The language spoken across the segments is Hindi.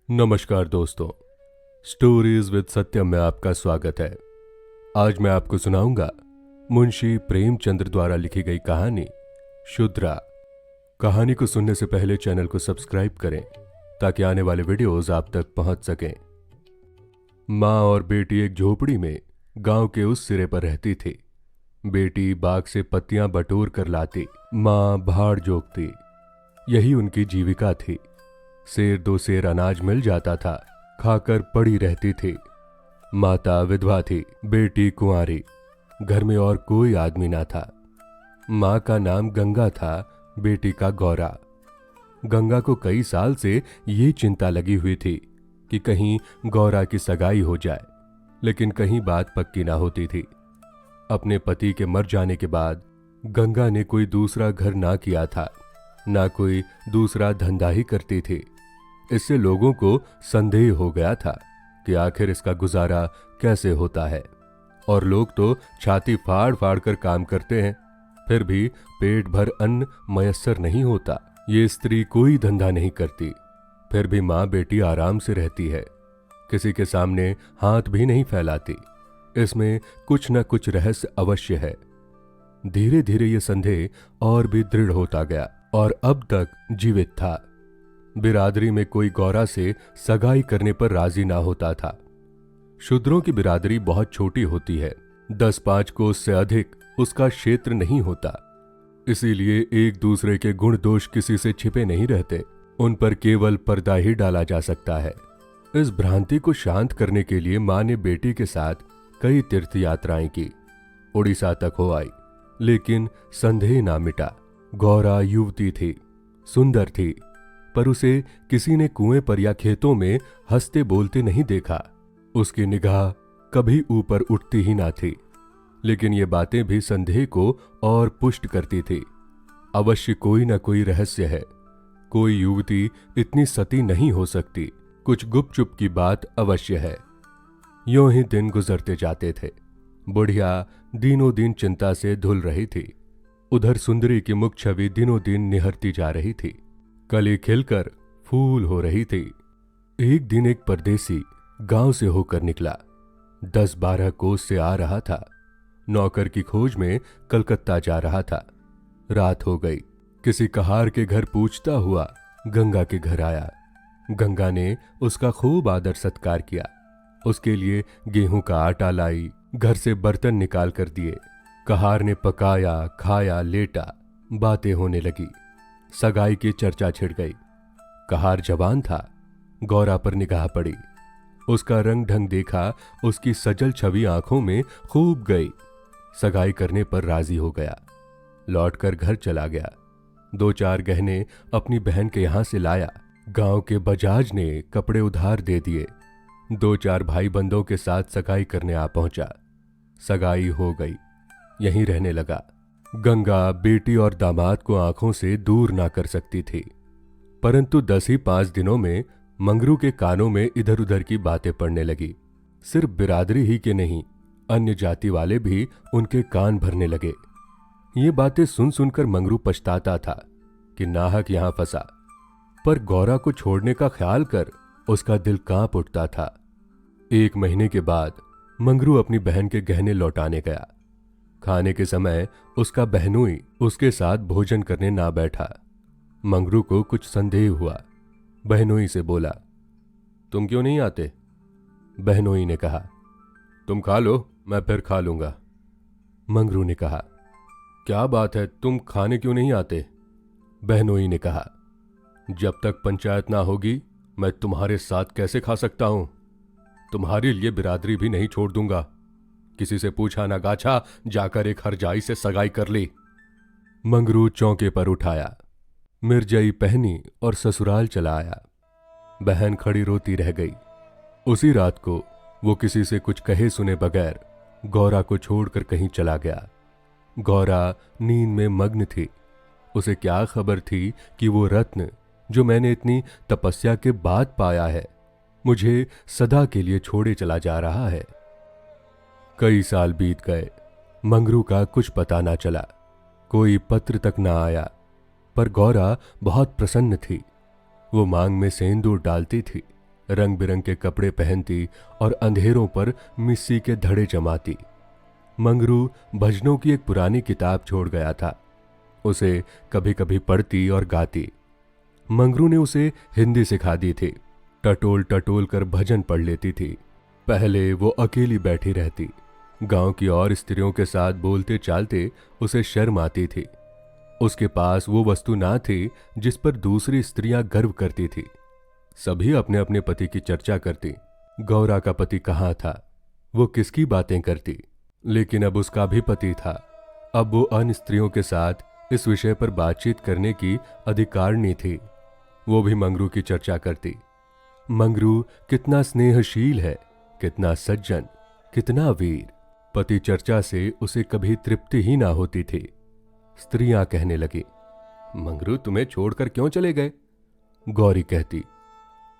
नमस्कार दोस्तों, स्टोरीज विद सत्यम में आपका स्वागत है। आज मैं आपको सुनाऊंगा मुंशी प्रेमचंद्र द्वारा लिखी गई कहानी शुद्रा। कहानी को सुनने से पहले चैनल को सब्सक्राइब करें ताकि आने वाले वीडियोस आप तक पहुंच सकें। माँ और बेटी एक झोपड़ी में गांव के उस सिरे पर रहती थी। बेटी बाग से पत्तियां बटोर कर लाती, माँ भाड़ जोतती। यही उनकी जीविका थी। सेर दो सेर अनाज मिल जाता था, खाकर पड़ी रहती थी। माता विधवा थी, बेटी कुंवारी, घर में और कोई आदमी ना था। माँ का नाम गंगा था, बेटी का गौरा। गंगा को कई साल से ये चिंता लगी हुई थी कि कहीं गौरा की सगाई हो जाए, लेकिन कहीं बात पक्की ना होती थी। अपने पति के मर जाने के बाद गंगा ने कोई दूसरा घर ना किया था, ना कोई दूसरा धंधा ही करती थी। इससे लोगों को संदेह हो गया था कि आखिर इसका गुजारा कैसे होता है। और लोग तो छाती फाड़ फाड़ कर काम करते हैं, फिर भी पेट भर अन्न मयस्सर नहीं होता। ये स्त्री कोई धंधा नहीं करती, फिर भी माँ बेटी आराम से रहती है, किसी के सामने हाथ भी नहीं फैलाती। इसमें कुछ न कुछ रहस्य अवश्य है। धीरे धीरे ये संदेह और भी दृढ़ होता गया और अब तक जीवित था। बिरादरी में कोई गौरा से सगाई करने पर राजी ना होता था। शूद्रों की बिरादरी बहुत छोटी होती है, 10-5 कोस से अधिक उसका क्षेत्र नहीं होता। इसीलिए एक दूसरे के गुण दोष किसी से छिपे नहीं रहते, उन पर केवल पर्दा ही डाला जा सकता है। इस भ्रांति को शांत करने के लिए मां ने बेटी के साथ कई तीर्थ यात्राएं की, उड़ीसा तक हो आई, लेकिन संदेह ना मिटा। गौरा युवती थी, सुंदर थी, पर उसे किसी ने कुएं पर या खेतों में हंसते बोलते नहीं देखा। उसकी निगाह कभी ऊपर उठती ही ना थी। लेकिन ये बातें भी संदेह को और पुष्ट करती थी। अवश्य कोई न कोई रहस्य है। कोई युवती इतनी सती नहीं हो सकती, कुछ गुपचुप की बात अवश्य है। यूं ही दिन गुजरते जाते थे। बुढ़िया दिनों दिन चिंता से धुल रही थी। उधर सुंदरी की मुख छवि दिनों दिन निहरती जा रही थी, कली खिलकर फूल हो रही थी। एक दिन एक परदेसी गांव से होकर निकला, 10-12 कोस से आ रहा था। नौकर की खोज में कलकत्ता जा रहा था। रात हो गई। किसी कहार के घर पूछता हुआ गंगा के घर आया। गंगा ने उसका खूब आदर सत्कार किया। उसके लिए गेहूं का आटा लाई, घर से बर्तन निकाल कर दिए। कहार ने पकाया, खाया, लेटा। बातें होने लगी। सगाई की चर्चा छिड़ गई। कहार जवान था। गौरा पर निगाह पड़ी। उसका रंग ढंग देखा, उसकी सजल छवि आंखों में खूब गई। सगाई करने पर राजी हो गया। लौटकर घर चला गया। 2-4 गहने अपनी बहन के यहां से लाया। गांव के बजाज ने कपड़े उधार दे दिए। 2-4 भाई बंदों के साथ सगाई करने आ पहुंचा। सगाई हो गई। यहीं रहने लगा। गंगा बेटी और दामाद को आंखों से दूर ना कर सकती थी, परंतु 10 ही 5 दिनों में मंगरू के कानों में इधर उधर की बातें पड़ने लगी। सिर्फ बिरादरी ही के नहीं, अन्य जाति वाले भी उनके कान भरने लगे। ये बातें सुन सुनकर मंगरू पछताता था कि नाहक यहां फंसा, पर गौरा को छोड़ने का ख्याल कर उसका दिल कांप उठता था। 1 महीने के बाद मंगरू अपनी बहन के गहने लौटाने गया। खाने के समय उसका बहनोई उसके साथ भोजन करने ना बैठा। मंगरू को कुछ संदेह हुआ। बहनोई से बोला, तुम क्यों नहीं आते? बहनोई ने कहा, तुम खा लो, मैं फिर खा लूंगा। मंगरू ने कहा, क्या बात है, तुम खाने क्यों नहीं आते? बहनोई ने कहा, जब तक पंचायत ना होगी मैं तुम्हारे साथ कैसे खा सकता हूं? तुम्हारे लिए बिरादरी भी नहीं छोड़ दूंगा। किसी से पूछा ना गाछा, जाकर एक हरजाई से सगाई कर ली। मंगरू चौके पर उठाया, मिर्जई पहनी और ससुराल चला आया। बहन खड़ी रोती रह गई। उसी रात को वो किसी से कुछ कहे सुने बगैर गौरा को छोड़कर कहीं चला गया। गौरा नींद में मग्न थी। उसे क्या खबर थी कि वो रत्न जो मैंने इतनी तपस्या के बाद पाया है, मुझे सदा के लिए छोड़े चला जा रहा है। कई साल बीत गए। मंगरू का कुछ पता ना चला, कोई पत्र तक ना आया, पर गौरा बहुत प्रसन्न थी। वो मांग में सेंदूर डालती थी, रंग बिरंग के कपड़े पहनती और अंधेरों पर मिस्सी के धड़े जमाती। मंगरू भजनों की एक पुरानी किताब छोड़ गया था। उसे कभी कभी पढ़ती और गाती। मंगरू ने उसे हिंदी सिखा दी थी। टटोल टटोल कर भजन पढ़ लेती थी। पहले वो अकेली बैठी रहती। गांव की और स्त्रियों के साथ बोलते चालते उसे शर्म आती थी। उसके पास वो वस्तु ना थी जिस पर दूसरी स्त्रियां गर्व करती थी। सभी अपने अपने पति की चर्चा करती। गौरा का पति कहाँ था, वो किसकी बातें करती। लेकिन अब उसका भी पति था। अब वो अन्य स्त्रियों के साथ इस विषय पर बातचीत करने की अधिकारिणी थी। वो भी मंगरू की चर्चा करती। मंगरू कितना स्नेहशील है, कितना सज्जन, कितना वीर। पति चर्चा से उसे कभी तृप्ति ही ना होती थी। स्त्रियां कहने लगी, मंगरू तुम्हें छोड़कर क्यों चले गए? गौरी कहती,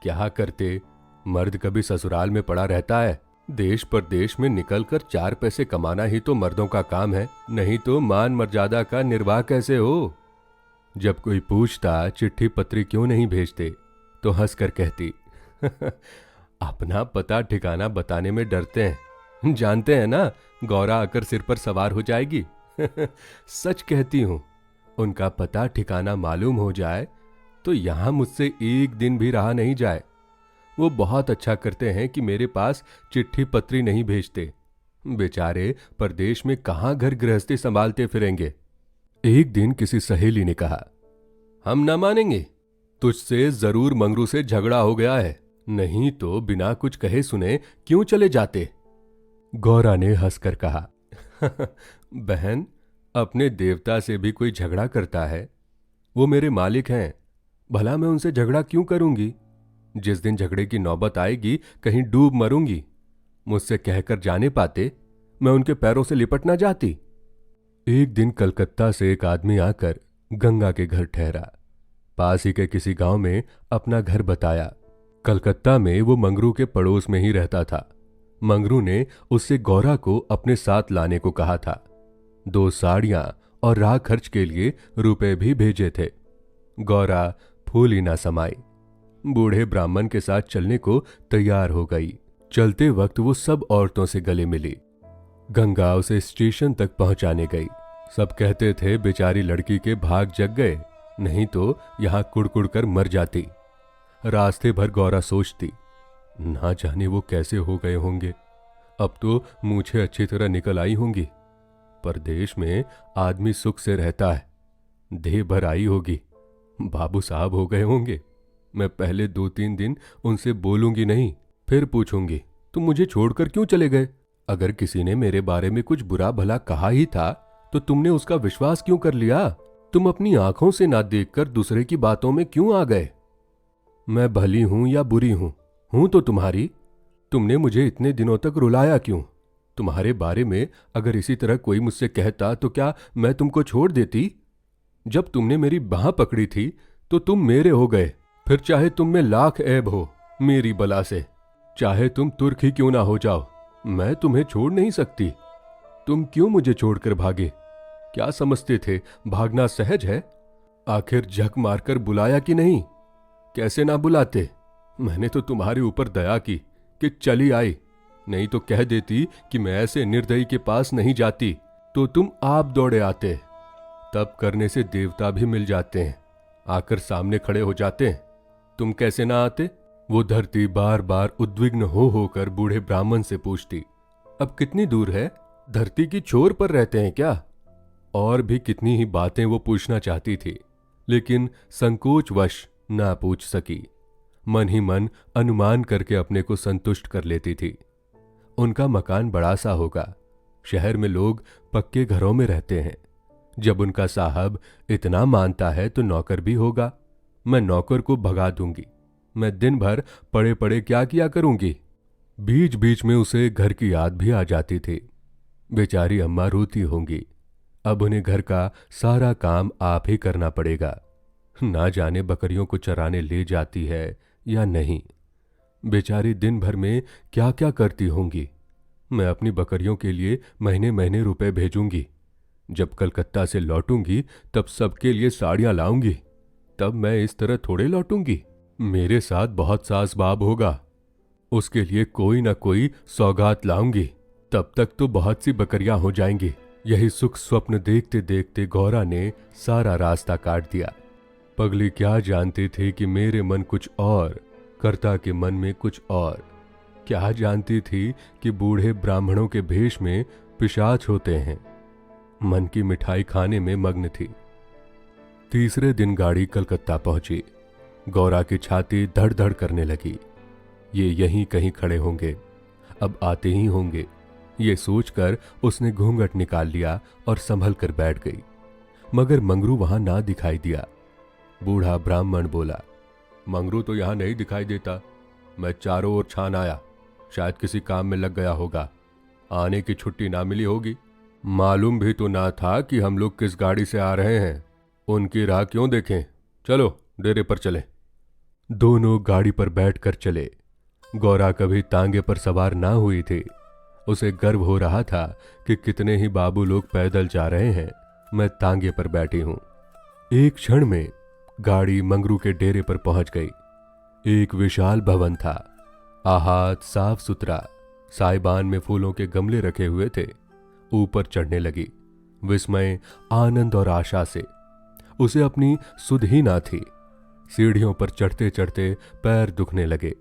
क्या करते, मर्द कभी ससुराल में पड़ा रहता है। देश परदेश में निकलकर 4 पैसे कमाना ही तो मर्दों का काम है, नहीं तो मान मर्यादा का निर्वाह कैसे हो। जब कोई पूछता चिट्ठी पत्री क्यों नहीं भेजते तो हंसकर कहती, अपना पता ठिकाना बताने में डरते हैं, जानते हैं ना गौरा आकर सिर पर सवार हो जाएगी। सच कहती हूं, उनका पता ठिकाना मालूम हो जाए तो यहां मुझसे एक दिन भी रहा नहीं जाए। वो बहुत अच्छा करते हैं कि मेरे पास चिट्ठी पत्री नहीं भेजते। बेचारे परदेश में कहां घर गृहस्थी संभालते फिरेंगे। एक दिन किसी सहेली ने कहा, हम ना मानेंगे, तुझसे जरूर मंगरू से झगड़ा हो गया है, नहीं तो बिना कुछ कहे सुने क्यों चले जाते। गौरा ने हंसकर कहा, बहन, अपने देवता से भी कोई झगड़ा करता है? वो मेरे मालिक हैं, भला मैं उनसे झगड़ा क्यों करूंगी? जिस दिन झगड़े की नौबत आएगी कहीं डूब मरूंगी। मुझसे कहकर जाने पाते, मैं उनके पैरों से लिपट ना जाती। एक दिन कलकत्ता से एक आदमी आकर गंगा के घर ठहरा। पास ही के किसी गांव में अपना घर बताया। कलकत्ता में वो मंगरू के पड़ोस में ही रहता था। मंगरू ने उससे गौरा को अपने साथ लाने को कहा था। 2 साड़ियां और राह खर्च के लिए रुपए भी भेजे थे। गौरा फूल ही ना समाई, बूढ़े ब्राह्मण के साथ चलने को तैयार हो गई। चलते वक्त वो सब औरतों से गले मिली। गंगा उसे स्टेशन तक पहुंचाने गई। सब कहते थे बेचारी लड़की के भाग जग गए, नहीं तो यहां कुड़कुड़ कर मर जाती। रास्ते भर गौरा सोचती, ना जाने वो कैसे हो गए होंगे। अब तो मूछें अच्छी तरह निकल आई होंगी। परदेश में आदमी सुख से रहता है, देह भर आई होगी, बाबू साहब हो गए होंगे। मैं पहले 2-3 दिन उनसे बोलूंगी नहीं, फिर पूछूंगी तुम मुझे छोड़कर क्यों चले गए। अगर किसी ने मेरे बारे में कुछ बुरा भला कहा ही था तो तुमने उसका विश्वास क्यों कर लिया? तुम अपनी आंखों से ना देखकर दूसरे की बातों में क्यों आ गए? मैं भली हूं या बुरी हूं तो तुम्हारी। तुमने मुझे इतने दिनों तक रुलाया क्यों? तुम्हारे बारे में अगर इसी तरह कोई मुझसे कहता तो क्या मैं तुमको छोड़ देती? जब तुमने मेरी बाह पकड़ी थी तो तुम मेरे हो गए। फिर चाहे तुम में लाख ऐब हो मेरी बला से, चाहे तुम तुर्क ही क्यों ना हो जाओ, मैं तुम्हें छोड़ नहीं सकती। तुम क्यों मुझे छोड़कर भागे? क्या समझते थे भागना सहज है? आखिर झक मारकर बुलाया कि नहीं? कैसे ना बुलाते? मैंने तो तुम्हारे ऊपर दया की कि चली आई, नहीं तो कह देती कि मैं ऐसे निर्दयी के पास नहीं जाती तो तुम आप दौड़े आते। तब करने से देवता भी मिल जाते हैं, आकर सामने खड़े हो जाते हैं। तुम कैसे ना आते? वो धरती बार बार उद्विग्न हो होकर बूढ़े ब्राह्मण से पूछती, अब कितनी दूर है? धरती की छोर पर रहते हैं क्या? और भी कितनी ही बातें वो पूछना चाहती थी, लेकिन संकोचवश ना पूछ सकी। मन ही मन अनुमान करके अपने को संतुष्ट कर लेती थी। उनका मकान बड़ा सा होगा। शहर में लोग पक्के घरों में रहते हैं। जब उनका साहब इतना मानता है तो नौकर भी होगा। मैं नौकर को भगा दूंगी। मैं दिन भर पड़े पड़े क्या किया करूंगी? बीच बीच में उसे घर की याद भी आ जाती थी। बेचारी अम्मा रोती होंगी। अब उन्हें घर का सारा काम आप ही करना पड़ेगा। ना जाने बकरियों को चराने ले जाती है या नहीं। बेचारी दिन भर में क्या क्या करती होंगी। मैं अपनी बकरियों के लिए महीने महीने रुपए भेजूंगी। जब कलकत्ता से लौटूंगी तब सबके लिए साड़ियां लाऊंगी। तब मैं इस तरह थोड़े लौटूंगी। मेरे साथ बहुत सास बाब होगा। उसके लिए कोई ना कोई सौगात लाऊंगी। तब तक तो बहुत सी बकरियां हो जाएंगी। यही सुख स्वप्न देखते देखते गौरा ने सारा रास्ता काट दिया। पगली क्या जानती थी कि मेरे मन कुछ और, कर्ता के मन में कुछ और। क्या जानती थी कि बूढ़े ब्राह्मणों के भेष में पिशाच होते हैं। मन की मिठाई खाने में मग्न थी। तीसरे दिन गाड़ी कलकत्ता पहुंची। गौरा की छाती धड़ धड़ करने लगी। ये यहीं कहीं खड़े होंगे, अब आते ही होंगे। ये सोचकर उसने घूंघट निकाल लिया और संभल कर बैठ गई। मगर मंगरू वहां ना दिखाई दिया। बूढ़ा ब्राह्मण बोला, मंगरू तो यहां नहीं दिखाई देता। मैं चारों ओर छान आया, शायद किसी काम में लग गया होगा। आने की छुट्टी ना मिली होगी। मालूम भी तो ना था कि हम लोग किस गाड़ी से आ रहे हैं। उनकी राह क्यों देखें, चलो डेरे पर चले। दोनों गाड़ी पर बैठकर चले। गौरा कभी तांगे पर सवार ना हुई थी। उसे गर्व हो रहा था कि कितने ही बाबू लोग पैदल जा रहे हैं, मैं तांगे पर बैठी हूं। एक क्षण में गाड़ी मंगरू के डेरे पर पहुंच गई। एक विशाल भवन था। आहत साफ सुथरा, साइबान में फूलों के गमले रखे हुए थे। ऊपर चढ़ने लगी। विस्मय, आनंद और आशा से उसे अपनी सुध ही ना थी। सीढ़ियों पर चढ़ते चढ़ते पैर दुखने लगे।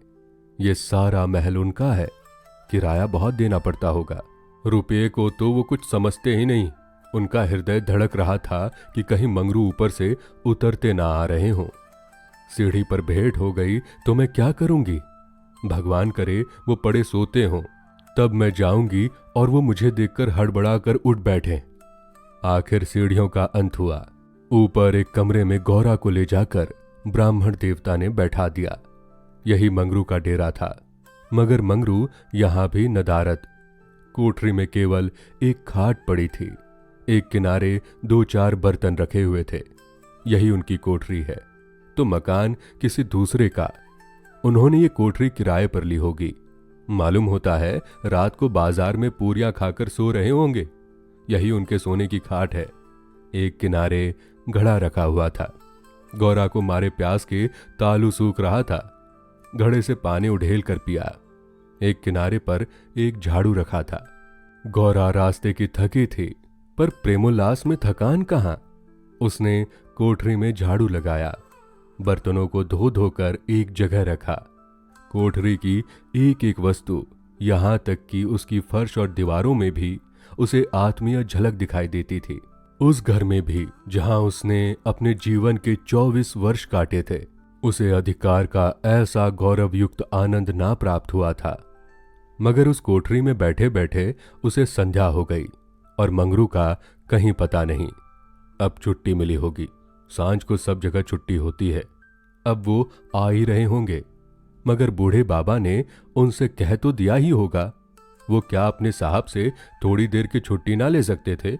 ये सारा महल उनका है, किराया बहुत देना पड़ता होगा। रुपये को तो वो कुछ समझते ही नहीं। उनका हृदय धड़क रहा था कि कहीं मंगरू ऊपर से उतरते ना आ रहे हों। सीढ़ी पर भेंट हो गई तो मैं क्या करूंगी। भगवान करे वो पड़े सोते हों, तब मैं जाऊंगी और वो मुझे देखकर हड़बड़ा कर उठ बैठे। आखिर सीढ़ियों का अंत हुआ। ऊपर एक कमरे में गौरा को ले जाकर ब्राह्मण देवता ने बैठा दिया। यही मंगरू का डेरा था। मगर मंगरू यहां भी नदारद। कोठरी में केवल एक खाट पड़ी थी। एक किनारे 2-4 बर्तन रखे हुए थे। यही उनकी कोठरी है तो मकान किसी दूसरे का। उन्होंने ये कोठरी किराए पर ली होगी। मालूम होता है रात को बाजार में पूरियां खाकर सो रहे होंगे। यही उनके सोने की खाट है। एक किनारे घड़ा रखा हुआ था। गौरा को मारे प्यास के तालू सूख रहा था। घड़े से पानी उड़ेल कर पिया। एक किनारे पर एक झाड़ू रखा था। गौरा रास्ते की थकी थी, पर प्रेमोल्लास में थकान कहाँ। उसने कोठरी में झाड़ू लगाया, बर्तनों को धो धोकर एक जगह रखा। कोठरी की एक एक वस्तु, यहां तक कि उसकी फर्श और दीवारों में भी उसे आत्मीय झलक दिखाई देती थी। उस घर में भी जहां उसने अपने जीवन के 24 वर्ष काटे थे, उसे अधिकार का ऐसा गौरवयुक्त आनंद ना प्राप्त हुआ था। मगर उस कोठरी में बैठे बैठे उसे संध्या हो गई और मंगरू का कहीं पता नहीं। अब छुट्टी मिली होगी। सांझ को सब जगह छुट्टी होती है। अब वो आ ही रहे होंगे। मगर बूढ़े बाबा ने उनसे कह तो दिया ही होगा। वो क्या अपने साहब से थोड़ी देर की छुट्टी ना ले सकते थे?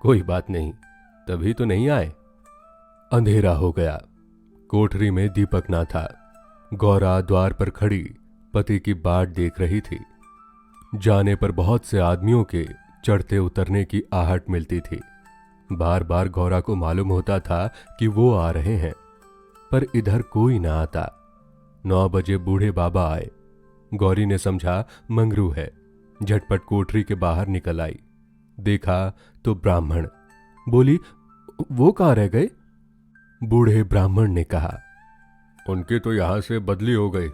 कोई बात नहीं, तभी तो नहीं आए। अंधेरा हो गया। कोठरी में दीपक ना था। गौरा द्वार पर खड़ी पति की बाट देख रही थी। जाने पर बहुत से आदमियों के चढ़ते उतरने की आहट मिलती थी। बार बार गौरा को मालूम होता था कि वो आ रहे हैं, पर इधर कोई ना आता। 9 बजे बूढ़े बाबा आए। गौरी ने समझा मंगरू है। झटपट कोठरी के बाहर निकल आई। देखा तो ब्राह्मण। बोली, वो कहाँ रह गए? बूढ़े ब्राह्मण ने कहा, उनकी तो यहां से बदली हो गई।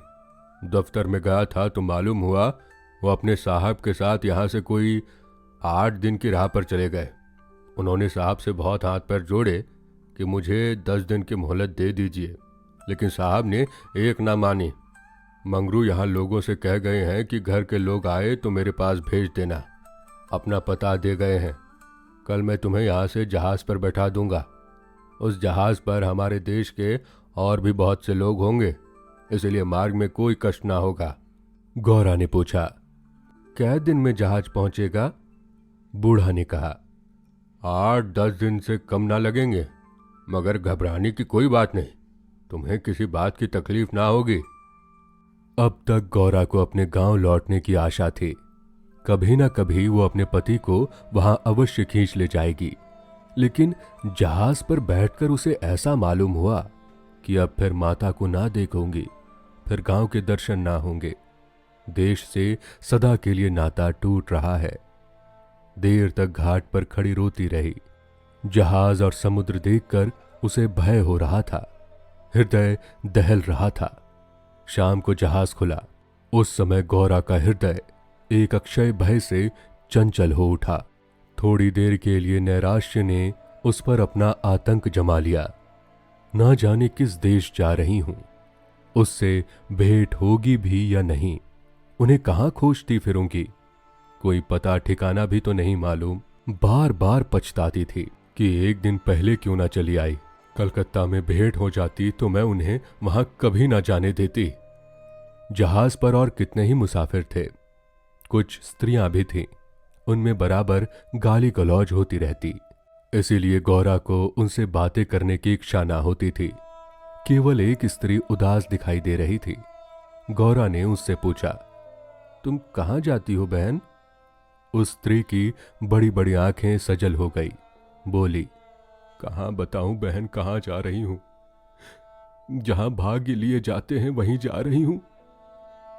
दफ्तर में गया था तो मालूम हुआ वो अपने साहब के साथ यहां से कोई 8 दिन की राह पर चले गए। उन्होंने साहब से बहुत हाथ पैर जोड़े कि मुझे 10 दिन की मोहलत दे दीजिए, लेकिन साहब ने एक ना मानी। मंगरू यहाँ लोगों से कह गए हैं कि घर के लोग आए तो मेरे पास भेज देना। अपना पता दे गए हैं। कल मैं तुम्हें यहाँ से जहाज पर बैठा दूंगा। उस जहाज पर हमारे देश के और भी बहुत से लोग होंगे, इसलिए मार्ग में कोई कष्ट ना होगा। गौरा ने पूछा, कै दिन में जहाज पहुंचेगा? बूढ़ा ने कहा, 8-10 दिन से कम ना लगेंगे। मगर घबराने की कोई बात नहीं, तुम्हें किसी बात की तकलीफ ना होगी। अब तक गौरा को अपने गांव लौटने की आशा थी। कभी ना कभी वो अपने पति को वहां अवश्य खींच ले जाएगी। लेकिन जहाज पर बैठकर उसे ऐसा मालूम हुआ कि अब फिर माता को ना देखूंगी, फिर गांव के दर्शन ना होंगे। देश से सदा के लिए नाता टूट रहा है। देर तक घाट पर खड़ी रोती रही। जहाज और समुद्र देखकर उसे भय हो रहा था, हृदय दहल रहा था। शाम को जहाज खुला। उस समय गौरा का हृदय एक अक्षय भय से चंचल हो उठा। थोड़ी देर के लिए नैराश्य ने उस पर अपना आतंक जमा लिया। ना जाने किस देश जा रही हूं, उससे भेंट होगी भी या नहीं, उन्हें कहां खोजती फिरूंगी, कोई पता ठिकाना भी तो नहीं मालूम। बार बार पछताती थी कि एक दिन पहले क्यों ना चली आई। कलकत्ता में भेंट हो जाती तो मैं उन्हें वहां कभी ना जाने देती। जहाज पर और कितने ही मुसाफिर थे, कुछ स्त्रियां भी थीं, उनमें बराबर गाली गलौज होती रहती। इसीलिए गौरा को उनसे बातें करने की इच्छा ना होती थी। केवल एक स्त्री उदास दिखाई दे रही थी। गौरा ने उससे पूछा, तुम कहां जाती हो बहन? उस स्त्री की बड़ी बड़ी आंखें सजल हो गई। बोली, कहां बताऊं बहन, कहां जा रही हूं? जहां भाग्य लिए जाते हैं वहीं जा रही हूं।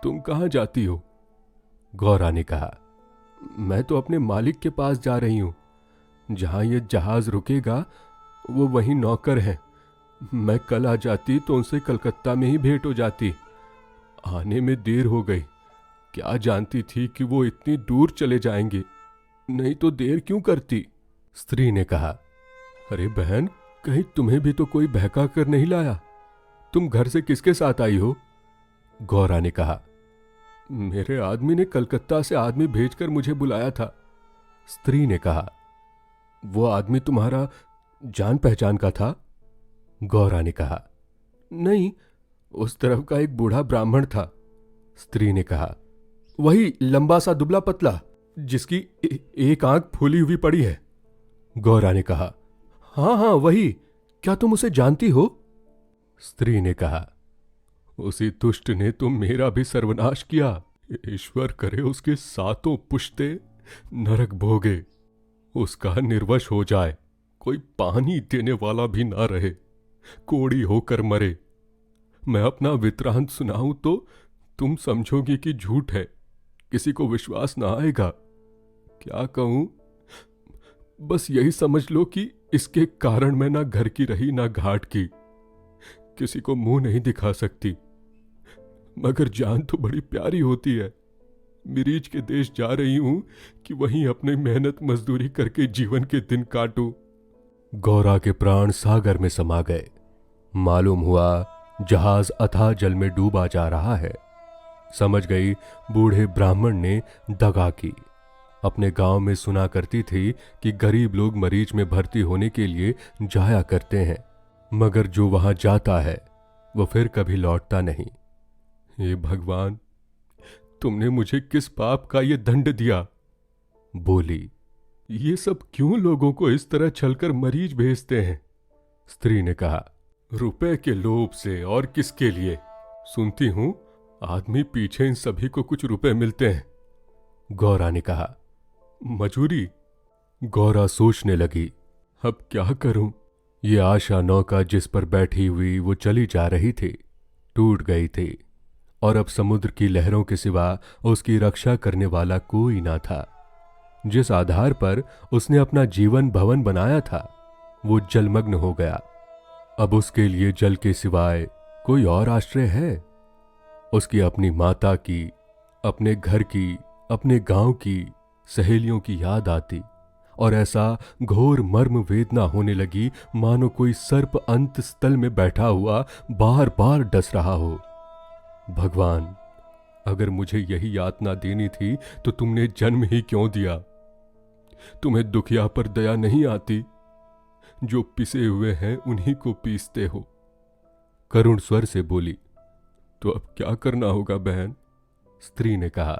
तुम कहां जाती हो? गौरा ने कहा, मैं तो अपने मालिक के पास जा रही हूं। जहां ये जहाज रुकेगा वो वहीं नौकर हैं। मैं कल आ जाती तो उनसे कलकत्ता में ही भेंट हो जाती। आने में देर हो गई। क्या जानती थी कि वो इतनी दूर चले जाएंगे, नहीं तो देर क्यों करती? स्त्री ने कहा, अरे बहन, कहीं तुम्हें भी तो कोई बहका कर नहीं लाया? तुम घर से किसके साथ आई हो? गौरा ने कहा, मेरे आदमी ने कलकत्ता से आदमी भेजकर मुझे बुलाया था। स्त्री ने कहा, वो आदमी तुम्हारा जान पहचान का था? गौरा ने कहा, नहीं, उस तरफ का एक बूढ़ा ब्राह्मण था। स्त्री ने कहा, वही लंबा सा दुबला पतला जिसकी एक आंख फूली हुई पड़ी है। गौरा ने कहा, हाँ हाँ वही, क्या तुम उसे जानती हो? स्त्री ने कहा, उसी दुष्ट ने तो मेरा भी सर्वनाश किया। ईश्वर करे उसके सातों पुश्ते नरक भोगे, उसका निर्वश हो जाए, कोई पानी देने वाला भी ना रहे, कोड़ी होकर मरे। मैं अपना वृत्तांत सुनाऊं तो तुम समझोगी कि झूठ है, किसी को विश्वास ना आएगा। क्या कहूं, बस यही समझ लो कि इसके कारण मैं ना घर की रही ना घाट की, किसी को मुंह नहीं दिखा सकती। मगर जान तो बड़ी प्यारी होती है। मिरीज के देश जा रही हूं कि वहीं अपनी मेहनत मजदूरी करके जीवन के दिन काटूं। गौरा के प्राण सागर में समा गए। मालूम हुआ जहाज अथाह जल में डूबा जा रहा है। समझ गई बूढ़े ब्राह्मण ने दगा की। अपने गांव में सुना करती थी कि गरीब लोग मरीज में भर्ती होने के लिए जाया करते हैं, मगर जो वहां जाता है वो फिर कभी लौटता नहीं। हे भगवान, तुमने मुझे किस पाप का ये दंड दिया? बोली, ये सब क्यों लोगों को इस तरह छलकर मरीज भेजते हैं? स्त्री ने कहा, रुपए के लोभ से, और किसके लिए? सुनती हूं आदमी पीछे इन सभी को कुछ रुपए मिलते हैं। गौरा ने कहा, मजूरी? गौरा सोचने लगी, अब क्या करूं? ये आशा नौका जिस पर बैठी हुई वो चली जा रही थी, टूट गई थी, और अब समुद्र की लहरों के सिवा उसकी रक्षा करने वाला कोई ना था। जिस आधार पर उसने अपना जीवन भवन बनाया था वो जलमग्न हो गया। अब उसके लिए जल के सिवाय कोई और आश्रय है? उसकी अपनी माता की, अपने घर की, अपने गांव की, सहेलियों की याद आती, और ऐसा घोर मर्म वेदना होने लगी मानो कोई सर्प अंत स्थल में बैठा हुआ बार बार डस रहा हो। भगवान, अगर मुझे यही यातना देनी थी तो तुमने जन्म ही क्यों दिया? तुम्हें दुखिया पर दया नहीं आती? जो पिसे हुए हैं उन्हीं को पीसते हो। करुण स्वर से बोली, तो अब क्या करना होगा बहन? स्त्री ने कहा,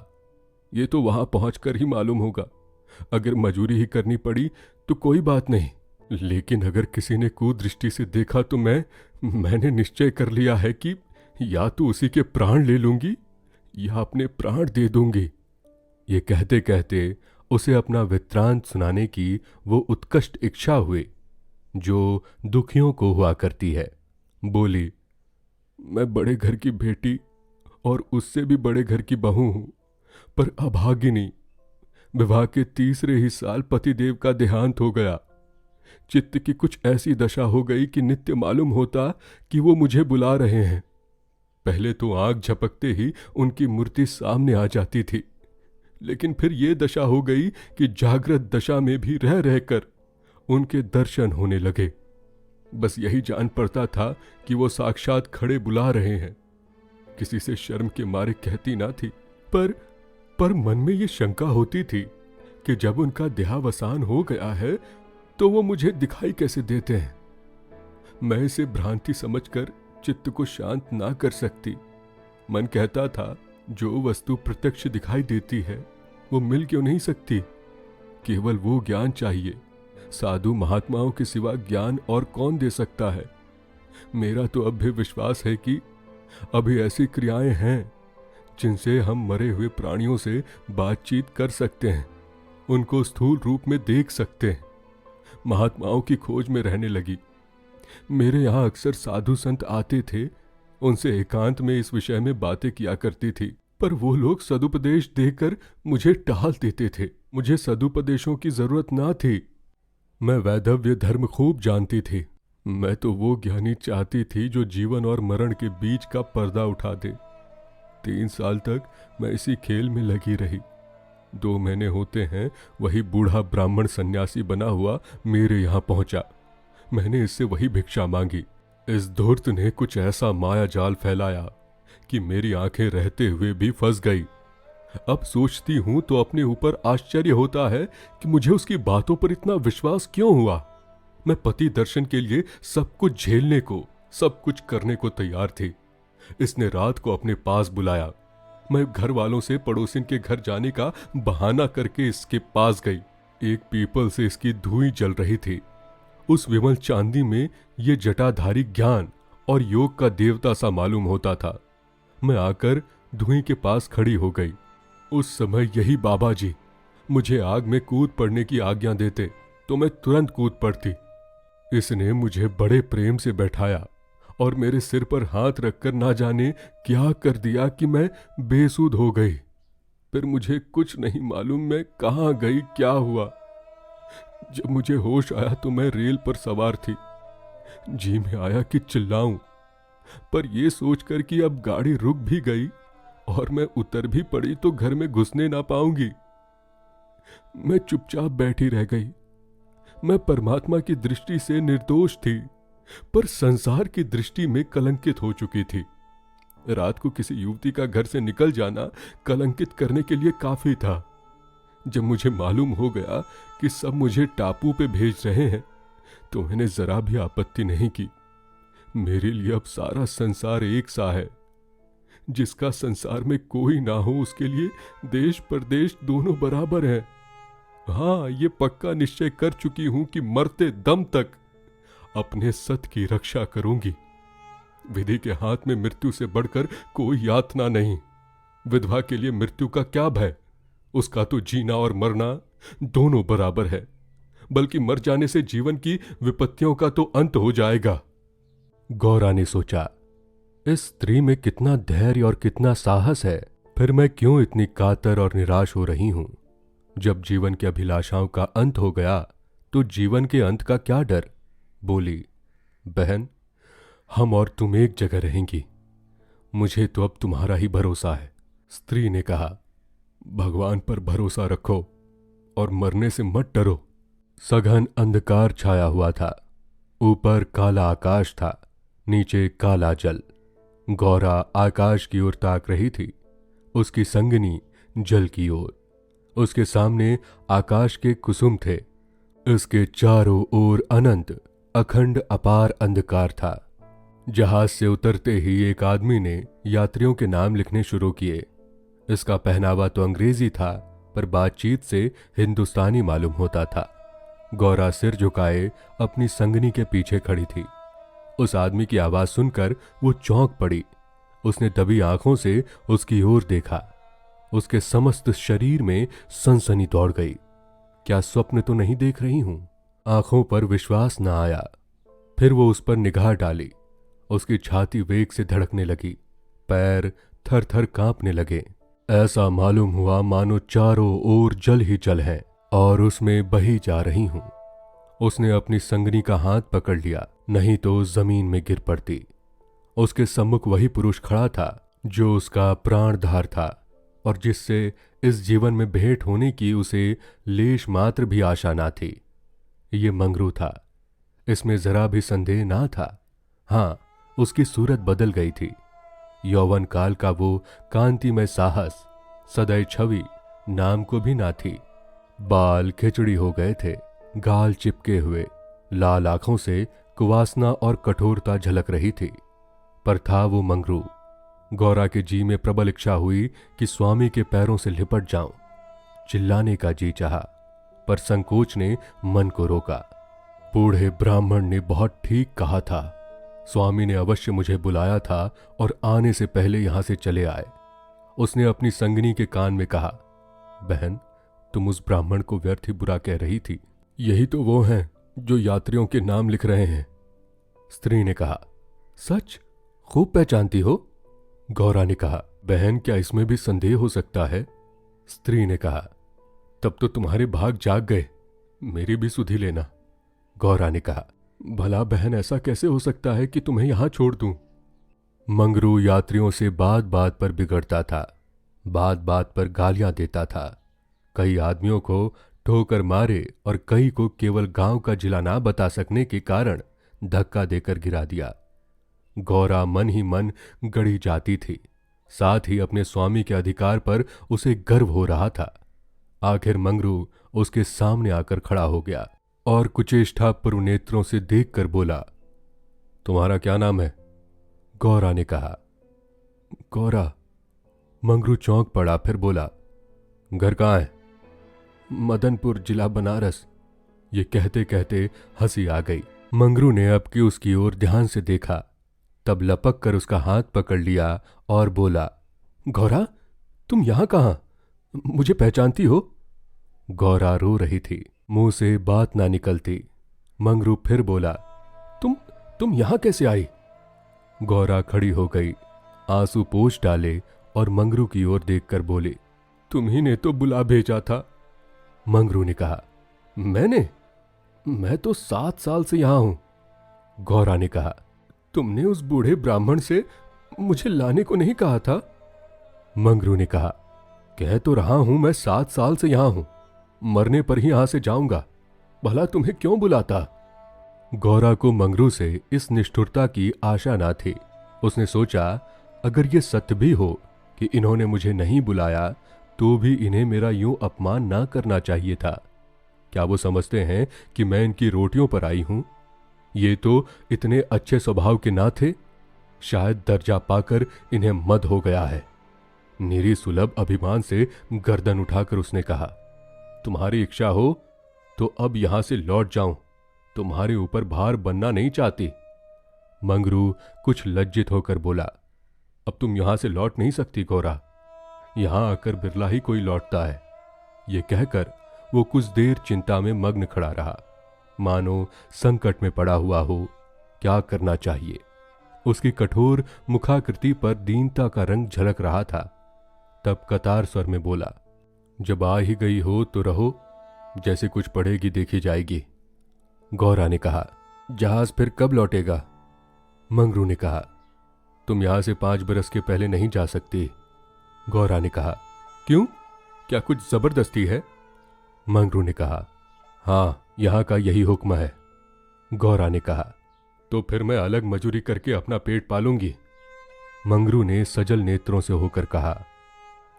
ये तो वहां पहुंचकर ही मालूम होगा। अगर मजूरी ही करनी पड़ी तो कोई बात नहीं, लेकिन अगर किसी ने कुदृष्टि से देखा तो मैंने निश्चय कर लिया है कि या तो उसी के प्राण ले लूंगी या अपने प्राण दे दूंगी। ये कहते कहते उसे अपना वृत्तांत सुनाने की वो उत्कष्ट इच्छा हुई जो दुखियों को हुआ करती है। बोली, मैं बड़े घर की बेटी और उससे भी बड़े घर की बहू हूं, पर अभागिनी। विवाह के तीसरे ही साल पतिदेव का देहांत हो गया। चित्त की कुछ ऐसी दशा हो गई कि नित्य मालूम होता कि वो मुझे बुला रहे हैं। पहले तो आंख झपकते ही उनकी मूर्ति सामने आ जाती थी, लेकिन फिर ये दशा हो गई कि जागृत दशा में भी रह रहकर उनके दर्शन होने लगे। बस यही जान पड़ता था कि वो साक्षात खड़े बुला रहे हैं। किसी से शर्म के मारे कहती ना थी, पर मन में ये शंका होती थी कि जब उनका देहावसान हो गया है तो वो मुझे दिखाई कैसे देते हैं। मैं इसे भ्रांति समझकर चित्त को शांत ना कर सकती। मन कहता था, जो वस्तु प्रत्यक्ष दिखाई देती है वो मिल क्यों नहीं सकती। केवल वो ज्ञान चाहिए। साधु महात्माओं के सिवा ज्ञान और कौन दे सकता है। मेरा तो अब भी विश्वास है कि अभी ऐसी क्रियाएं हैं जिनसे हम मरे हुए प्राणियों से बातचीत कर सकते हैं, उनको स्थूल रूप में देख सकते हैं। महात्माओं की खोज में रहने लगी। मेरे यहाँ अक्सर साधु संत आते थे, उनसे एकांत में इस विषय में बातें किया करती थी, पर वो लोग सदुपदेश देकर मुझे टाल देते थे। मुझे सदुपदेशों की जरूरत ना थी। मैं वैधव्य धर्म खूब जानती थी। मैं तो वो ज्ञानी चाहती थी जो जीवन और मरण के बीच का पर्दा उठा दे। 3 साल तक मैं इसी खेल में लगी रही। 2 महीने होते हैं वही बूढ़ा ब्राह्मण सन्यासी बना हुआ मेरे यहाँ पहुंचा। मैंने इससे वही भिक्षा मांगी। इस धूर्त ने कुछ ऐसा माया जाल फैलाया कि मेरी आंखें रहते हुए भी फंस गई। अब सोचती हूं तो अपने ऊपर आश्चर्य होता है कि मुझे उसकी बातों पर इतना विश्वास क्यों हुआ। मैं पति दर्शन के लिए सब कुछ झेलने को, सब कुछ करने को तैयार थी। इसने रात को अपने पास बुलाया। मैं घर वालों से पड़ोसिन के घर जाने का बहाना करके इसके पास गई। एक पीपल से इसकी धुई जल रही थी। उस विमल चांदी में ये जटाधारी ज्ञान और योग का देवता सा मालूम होता था। मैं आकर धुई के पास खड़ी हो गई। उस समय यही बाबा जी मुझे आग में कूद पड़ने की आज्ञा देते तो मैं तुरंत कूद पड़ती। इसने मुझे बड़े प्रेम से बैठाया और मेरे सिर पर हाथ रखकर ना जाने क्या कर दिया कि मैं बेसुध हो गई। फिर मुझे कुछ नहीं मालूम मैं कहाँ गई, क्या हुआ। जब मुझे होश आया तो मैं रेल पर सवार थी। जी में आया कि चिल्लाऊं, पर यह सोचकर कि अब गाड़ी रुक भी गई और मैं उतर भी पड़ी तो घर में घुसने ना पाऊंगी, मैं चुपचाप बैठी रह गई। मैं परमात्मा की दृष्टि से निर्दोष थी, पर संसार की दृष्टि में कलंकित हो चुकी थी। रात को किसी युवती का घर से निकल जाना कलंकित करने के लिए काफी था। जब मुझे मालूम हो गया कि सब मुझे टापू पे भेज रहे हैं तो मैंने जरा भी आपत्ति नहीं की। मेरे लिए अब सारा संसार एक सा है। जिसका संसार में कोई ना हो उसके लिए देश परदेश दोनों बराबर हैं। हाँ, ये पक्का निश्चय कर चुकी हूं कि मरते दम तक अपने सत की रक्षा करूंगी। विधि के हाथ में मृत्यु से बढ़कर कोई यातना नहीं। विधवा के लिए मृत्यु का क्या भय, उसका तो जीना और मरना दोनों बराबर है। बल्कि मर जाने से जीवन की विपत्तियों का तो अंत हो जाएगा। गौरा ने सोचा, इस स्त्री में कितना धैर्य और कितना साहस है, फिर मैं क्यों इतनी कातर और निराश हो रही हूं। जब जीवन की अभिलाषाओं का अंत हो गया तो जीवन के अंत का क्या डर। बोली, बहन, हम और तुम एक जगह रहेंगी। मुझे तो अब तुम्हारा ही भरोसा है। स्त्री ने कहा, भगवान पर भरोसा रखो और मरने से मत डरो। सघन अंधकार छाया हुआ था। ऊपर काला आकाश था, नीचे काला जल। गौरा आकाश की ओर ताक रही थी, उसकी संगनी जल की ओर। उसके सामने आकाश के कुसुम थे, इसके चारों ओर अनंत अखंड अपार अंधकार था। जहाज से उतरते ही एक आदमी ने यात्रियों के नाम लिखने शुरू किए। इसका पहनावा तो अंग्रेजी था, पर बातचीत से हिंदुस्तानी मालूम होता था। गौरा सिर झुकाए अपनी संगनी के पीछे खड़ी थी। उस आदमी की आवाज सुनकर वो चौंक पड़ी। उसने दबी आंखों से उसकी ओर देखा। उसके समस्त शरीर में सनसनी दौड़ गई। क्या स्वप्न तो नहीं देख रही हूं? आंखों पर विश्वास न आया। फिर वो उस पर निगाह डाली। उसकी छाती वेग से धड़कने लगी। पैर थर थर कांपने लगे। ऐसा मालूम हुआ मानो चारों ओर जल ही जल है और उसमें बही जा रही हूं। उसने अपनी संगनी का हाथ पकड़ लिया, नहीं तो जमीन में गिर पड़ती। उसके सम्मुख वही पुरुष खड़ा था जो उसका प्राणधार था और जिससे इस जीवन में भेंट होने की उसे लेश मात्र भी आशा ना थी। ये मंगरू था, इसमें जरा भी संदेह ना था। हाँ, उसकी सूरत बदल गई थी। यौवन काल का वो कांतिमय साहस, सदैव छवि नाम को भी ना थी। बाल खिचड़ी हो गए थे, गाल चिपके हुए, लाल आंखों से कुवासना और कठोरता झलक रही थी। पर था वो मंगरू। गौरा के जी में प्रबल इच्छा हुई कि स्वामी के पैरों से लिपट जाऊं। चिल्लाने का जी चाहा, पर संकोच ने मन को रोका। बूढ़े ब्राह्मण ने बहुत ठीक कहा था। स्वामी ने अवश्य मुझे बुलाया था और आने से पहले यहां से चले आए। उसने अपनी संगनी के कान में कहा, बहन, तुम उस ब्राह्मण को व्यर्थ ही बुरा कह रही थी। यही तो वो हैं जो यात्रियों के नाम लिख रहे हैं। स्त्री ने कहा, सच? खूब पहचानती हो? गौरा ने कहा, बहन, क्या इसमें भी संदेह हो सकता है? स्त्री ने कहा, तब तो तुम्हारे भाग जाग गए, मेरी भी सुधि लेना। गौरा ने कहा, भला बहन, ऐसा कैसे हो सकता है कि तुम्हें यहां छोड़ दूं? मंगरू यात्रियों से बात बात पर बिगड़ता था, बात बात पर गालियां देता था। कई आदमियों को ठोकर मारे और कई को केवल गांव का जिला ना बता सकने के कारण धक्का देकर गिरा दिया। गौरा मन ही मन गड़ी जाती थी, साथ ही अपने स्वामी के अधिकार पर उसे गर्व हो रहा था। आखिर मंगरू उसके सामने आकर खड़ा हो गया और कुचेष्टापूर्ण नेत्रों से देखकर बोला, तुम्हारा क्या नाम है? गौरा ने कहा, गौरा। मंगरू चौंक पड़ा, फिर बोला, घर कहाँ है? मदनपुर, जिला बनारस। ये कहते कहते हंसी आ गई। मंगरू ने अब की उसकी ओर ध्यान से देखा, तब लपक कर उसका हाथ पकड़ लिया और बोला, गौरा, तुम यहां कहां? मुझे पहचानती हो? गौरा रो रही थी, मुंह से बात ना निकलती। मंगरू फिर बोला, तुम यहां कैसे आई? गौरा खड़ी हो गई, आंसू पोंछ डाले और मंगरू की ओर देखकर बोली, तुम्ही ने तो बुला भेजा था। मंगरू ने कहा, मैं तो 7 साल से यहां हूं। गौरा ने कहा, तुमने उस बूढ़े ब्राह्मण से मुझे लाने को नहीं कहा था? मंगरू ने कहा, कह तो रहा हूं मैं 7 साल से यहां हूं, मरने पर ही यहां से जाऊंगा, भला तुम्हें क्यों बुलाता? गौरा को मंगरू से इस निष्ठुरता की आशा ना थी। उसने सोचा, अगर ये सत्य भी हो कि इन्होंने मुझे नहीं बुलाया तो भी इन्हें मेरा यूं अपमान ना करना चाहिए था। क्या वो समझते हैं कि मैं इनकी रोटियों पर आई हूं? ये तो इतने अच्छे स्वभाव के ना थे। शायद दर्जा पाकर इन्हें मद हो गया है। निरी सुलभ अभिमान से गर्दन उठाकर उसने कहा, तुम्हारी इच्छा हो तो अब यहां से लौट जाऊं, तुम्हारे ऊपर भार बनना नहीं चाहती। मंगरू कुछ लज्जित होकर बोला, अब तुम यहां से लौट नहीं सकती गौरा, यहां आकर बिरला ही कोई लौटता है। ये कहकर वो कुछ देर चिंता में मग्न खड़ा रहा, मानो संकट में पड़ा हुआ हो, क्या करना चाहिए। उसकी कठोर मुखाकृति पर दीनता का रंग झलक रहा था। तब कतार स्वर में बोला, जब आ ही गई हो तो रहो, जैसे कुछ पड़ेगी देखी जाएगी। गौरा ने कहा, जहाज फिर कब लौटेगा? मंगरू ने कहा, तुम यहां से 5 बरस के पहले नहीं जा सकती। गौरा ने कहा, क्यों, क्या कुछ जबरदस्ती है? मंगरू ने कहा, हां, यहां का यही हुक्म है। गौरा ने कहा, तो फिर मैं अलग मजूरी करके अपना पेट पालूंगी। मंगरू ने सजल नेत्रों से होकर कहा,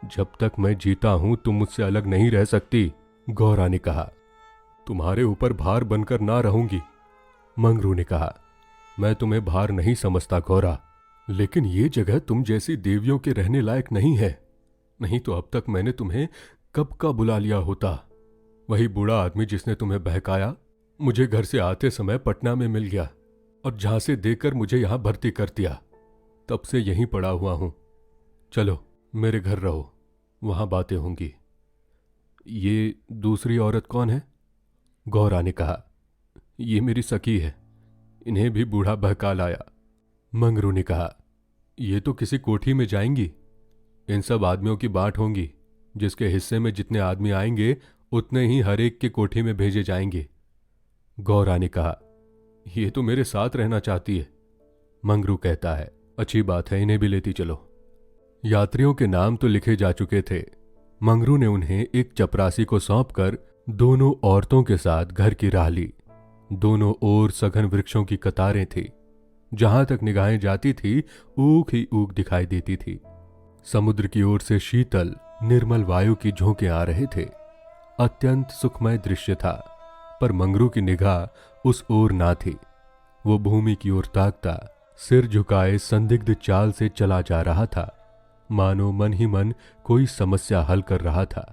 जब तक मैं जीता हूं तुम मुझसे अलग नहीं रह सकती। गौरा ने कहा, तुम्हारे ऊपर भार बनकर ना रहूंगी। मंगरू ने कहा, मैं तुम्हें भार नहीं समझता गौरा, लेकिन ये जगह तुम जैसी देवियों के रहने लायक नहीं है, नहीं तो अब तक मैंने तुम्हें कब का बुला लिया होता। वही बूढ़ा आदमी जिसने तुम्हें बहकाया मुझे घर से आते समय पटना में मिल गया और झांसे देकर मुझे यहां भर्ती कर दिया। तब से यहीं पड़ा हुआ हूं। चलो मेरे घर रहो, वहां बातें होंगी। ये दूसरी औरत कौन है? गौरा ने कहा, ये मेरी सखी है, इन्हें भी बूढ़ा बहका लाया। मंगरू ने कहा, ये तो किसी कोठी में जाएंगी, इन सब आदमियों की बाँट होंगी। जिसके हिस्से में जितने आदमी आएंगे उतने ही हर एक के कोठी में भेजे जाएंगे। गौरा ने कहा, ये तो मेरे साथ रहना चाहती है। मंगरू कहता है, अच्छी बात है, इन्हें भी लेती चलो। यात्रियों के नाम तो लिखे जा चुके थे। मंगरू ने उन्हें एक चपरासी को सौंपकर दोनों औरतों के साथ घर की राह ली। दोनों ओर सघन वृक्षों की कतारें थी। जहां तक निगाहें जाती थी ऊख ही ऊख दिखाई देती थी। समुद्र की ओर से शीतल निर्मल वायु की झोंके आ रहे थे। अत्यंत सुखमय दृश्य था, पर मंगरू की निगाह उस ओर ना थी। वो भूमि की ओर ताकता सिर झुकाए संदिग्ध चाल से चला जा रहा था, मानो मन ही मन कोई समस्या हल कर रहा था।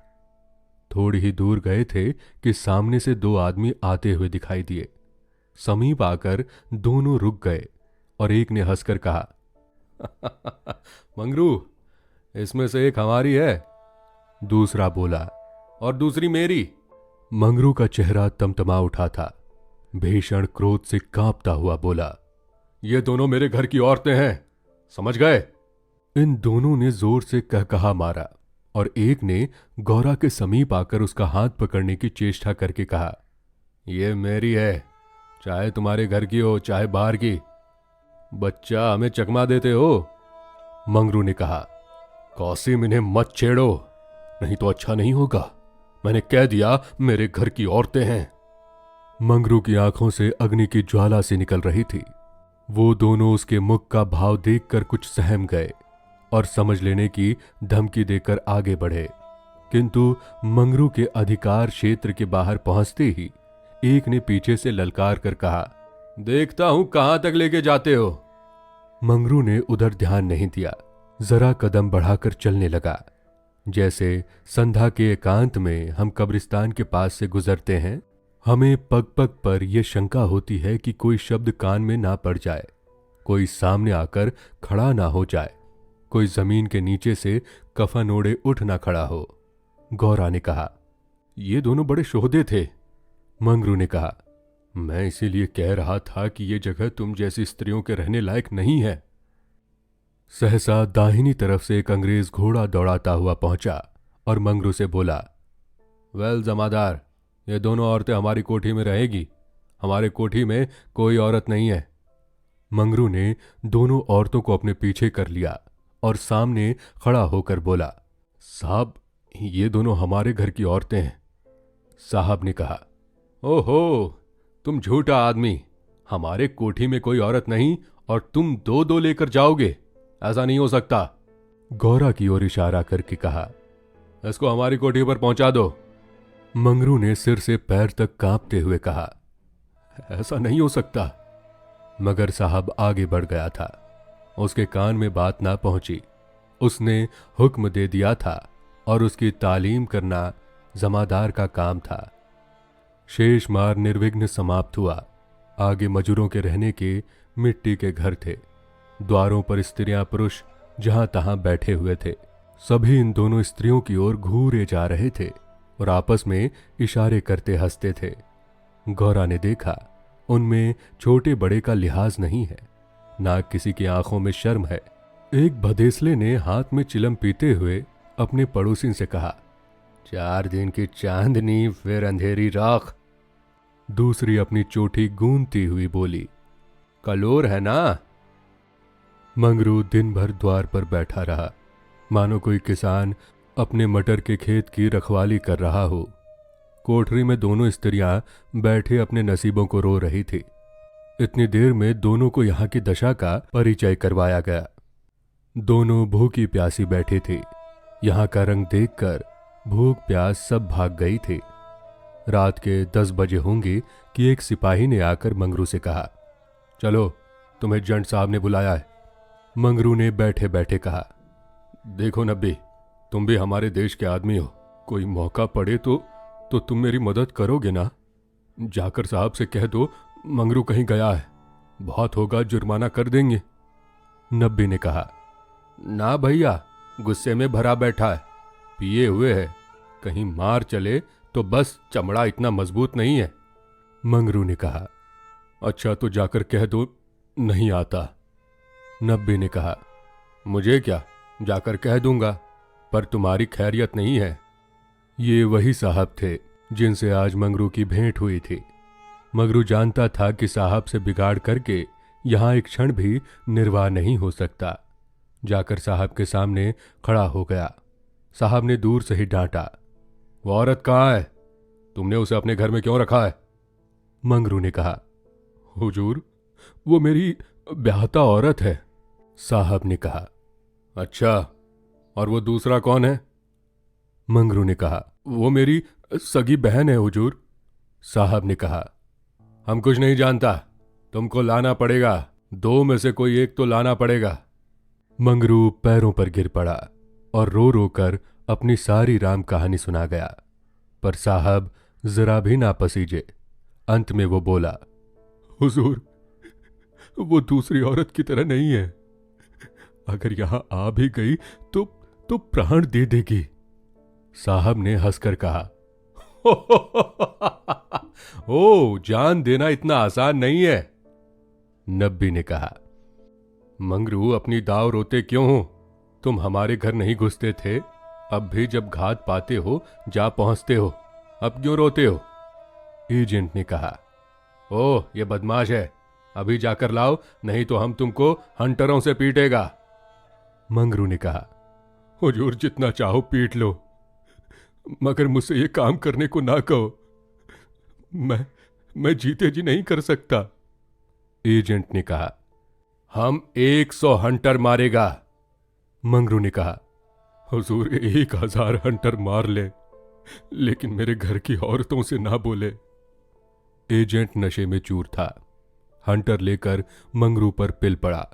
थोड़ी ही दूर गए थे कि सामने से दो आदमी आते हुए दिखाई दिए। समीप आकर दोनों रुक गए और एक ने हंसकर कहा, मंगरू, इसमें से एक हमारी है। दूसरा बोला, और दूसरी मेरी। मंगरू का चेहरा तमतमा उठा था। भीषण क्रोध से कांपता हुआ बोला, ये दोनों मेरे घर की औरतें हैं, समझ गए? इन दोनों ने जोर से कहकहा मारा और एक ने गौरा के समीप आकर उसका हाथ पकड़ने की चेष्टा करके कहा, ये मेरी है, चाहे तुम्हारे घर की हो चाहे बाहर की। बच्चा, हमें चकमा देते हो? मंगरू ने कहा, कौसिम, इन्हें मत छेड़ो, नहीं तो अच्छा नहीं होगा। मैंने कह दिया मेरे घर की औरतें हैं। मंगरू की आंखों से अग्नि की ज्वाला सी निकल रही थी। वो दोनों उसके मुख का भाव देखकर कुछ सहम गए और समझ लेने की धमकी देकर आगे बढ़े, किंतु मंगरू के अधिकार क्षेत्र के बाहर पहुंचते ही एक ने पीछे से ललकार कर कहा, देखता हूं कहां तक लेके जाते हो। मंगरू ने उधर ध्यान नहीं दिया, जरा कदम बढ़ाकर चलने लगा। जैसे संध्या के एकांत में हम कब्रिस्तान के पास से गुजरते हैं, हमें पग पग पर यह शंका होती है कि कोई शब्द कान में ना पड़ जाए, कोई सामने आकर खड़ा ना हो जाए, कोई जमीन के नीचे से कफन ओढ़े उठ ना खड़ा हो। गौरा ने कहा, ये दोनों बड़े शोहदे थे। मंगरू ने कहा, मैं इसीलिए कह रहा था कि यह जगह तुम जैसी स्त्रियों के रहने लायक नहीं है। सहसा दाहिनी तरफ से एक अंग्रेज घोड़ा दौड़ाता हुआ पहुंचा और मंगरू से बोला, वेल जमादार, ये दोनों औरतें हमारी कोठी में रहेगी। हमारे कोठी में कोई औरत नहीं है। मंगरू ने दोनों औरतों को अपने पीछे कर लिया और सामने खड़ा होकर बोला, साहब, ये दोनों हमारे घर की औरतें हैं। साहब ने कहा, ओहो, तुम झूठा आदमी, हमारे कोठी में कोई औरत नहीं और तुम दो दो लेकर जाओगे? ऐसा नहीं हो सकता। गौरा की ओर इशारा करके कहा, इसको हमारी कोठी पर पहुंचा दो। मंगरू ने सिर से पैर तक कांपते हुए कहा, ऐसा नहीं हो सकता। मगर साहब आगे बढ़ गया था। उसके कान में बात ना पहुंची। उसने हुक्म दे दिया था और उसकी तालीम करना जमादार का काम था। शेष मार निर्विघ्न समाप्त हुआ। आगे मजूरों के रहने के मिट्टी के घर थे। द्वारों पर स्त्रियां पुरुष जहां तहां बैठे हुए थे। सभी इन दोनों स्त्रियों की ओर घूरे जा रहे थे और आपस में इशारे करते हंसते थे। गौरा ने देखा, उनमें छोटे बड़े का लिहाज नहीं है, ना किसी की आंखों में शर्म है। एक भदेसले ने हाथ में चिलम पीते हुए अपने पड़ोसी से कहा, 4 दिन की चांदनी फिर अंधेरी राख। दूसरी अपनी चोटी गूंथती हुई बोली, कलोर है ना। मंगरू दिन भर द्वार पर बैठा रहा, मानो कोई किसान अपने मटर के खेत की रखवाली कर रहा हो। कोठरी में दोनों स्त्रियां बैठे अपने नसीबों को रो रही थी। इतनी देर में दोनों को यहाँ की दशा का परिचय करवाया गया। दोनों भूखी प्यासी बैठी थी। यहाँ का रंग देखकर भूख प्यास सब भाग गई थी। रात के 10 बजे होंगे कि एक सिपाही ने आकर मंगरू से कहा, चलो, तुम्हें जंट साहब ने बुलाया है। मंगरू ने बैठे बैठे कहा, देखो नब्बी, तुम भी हमारे देश के आदमी हो, कोई मौका पड़े तो तुम मेरी मदद करोगे ना? जाकर साहब से कह दो मंगरू कहीं गया है, बहुत होगा जुर्माना कर देंगे। नब्बी ने कहा, ना भैया, गुस्से में भरा बैठा है, पिए हुए है, कहीं मार चले तो बस चमड़ा इतना मजबूत नहीं है। मंगरू ने कहा, अच्छा तो जाकर कह दो नहीं आता। नब्बी ने कहा, मुझे क्या, जाकर कह दूंगा, पर तुम्हारी खैरियत नहीं है। ये वही साहब थे जिनसे आज मंगरू की भेंट हुई थी। मंगरू जानता था कि साहब से बिगाड़ करके यहां एक क्षण भी निर्वाह नहीं हो सकता। जाकर साहब के सामने खड़ा हो गया। साहब ने दूर से ही डांटा, वो औरत कहाँ है? तुमने उसे अपने घर में क्यों रखा है? मंगरू ने कहा, हुजूर, वो मेरी ब्याहता औरत है। साहब ने कहा, अच्छा, और वो दूसरा कौन है? मंगरू ने कहा, वो मेरी सगी बहन है हुजूर। साहब ने कहा, हम कुछ नहीं जानता, तुमको लाना पड़ेगा, दो में से कोई एक तो लाना पड़ेगा। मंगरू पैरों पर गिर पड़ा और रो रो कर अपनी सारी राम कहानी सुना गया। पर साहब जरा भी ना पसीजे। अंत में वो बोला, हुजूर, वो दूसरी औरत की तरह नहीं है। अगर यहां आ भी गई तो प्राण दे देगी। साहब ने हंसकर कहा, ओ, जान देना इतना आसान नहीं है। नब्बी ने कहा, मंगरू, अपनी दाव रोते क्यों हो? तुम हमारे घर नहीं घुसते थे, अब भी जब घात पाते हो जा पहुंचते हो, अब क्यों रोते हो? एजेंट ने कहा, ओह, ये बदमाश है, अभी जाकर लाओ, नहीं तो हम तुमको हंटरों से पीटेगा। मंगरू ने कहा, हुजूर, जितना चाहो पीट लो, मगर मुझसे ये काम करने को ना कहो, मैं जीते जी नहीं कर सकता। एजेंट ने कहा, हम 100 हंटर मारेगा। मंगरू ने कहा, हुजूर, 1000 हंटर मार ले, लेकिन मेरे घर की औरतों से ना बोले। एजेंट नशे में चूर था। हंटर लेकर मंगरू पर पिल पड़ा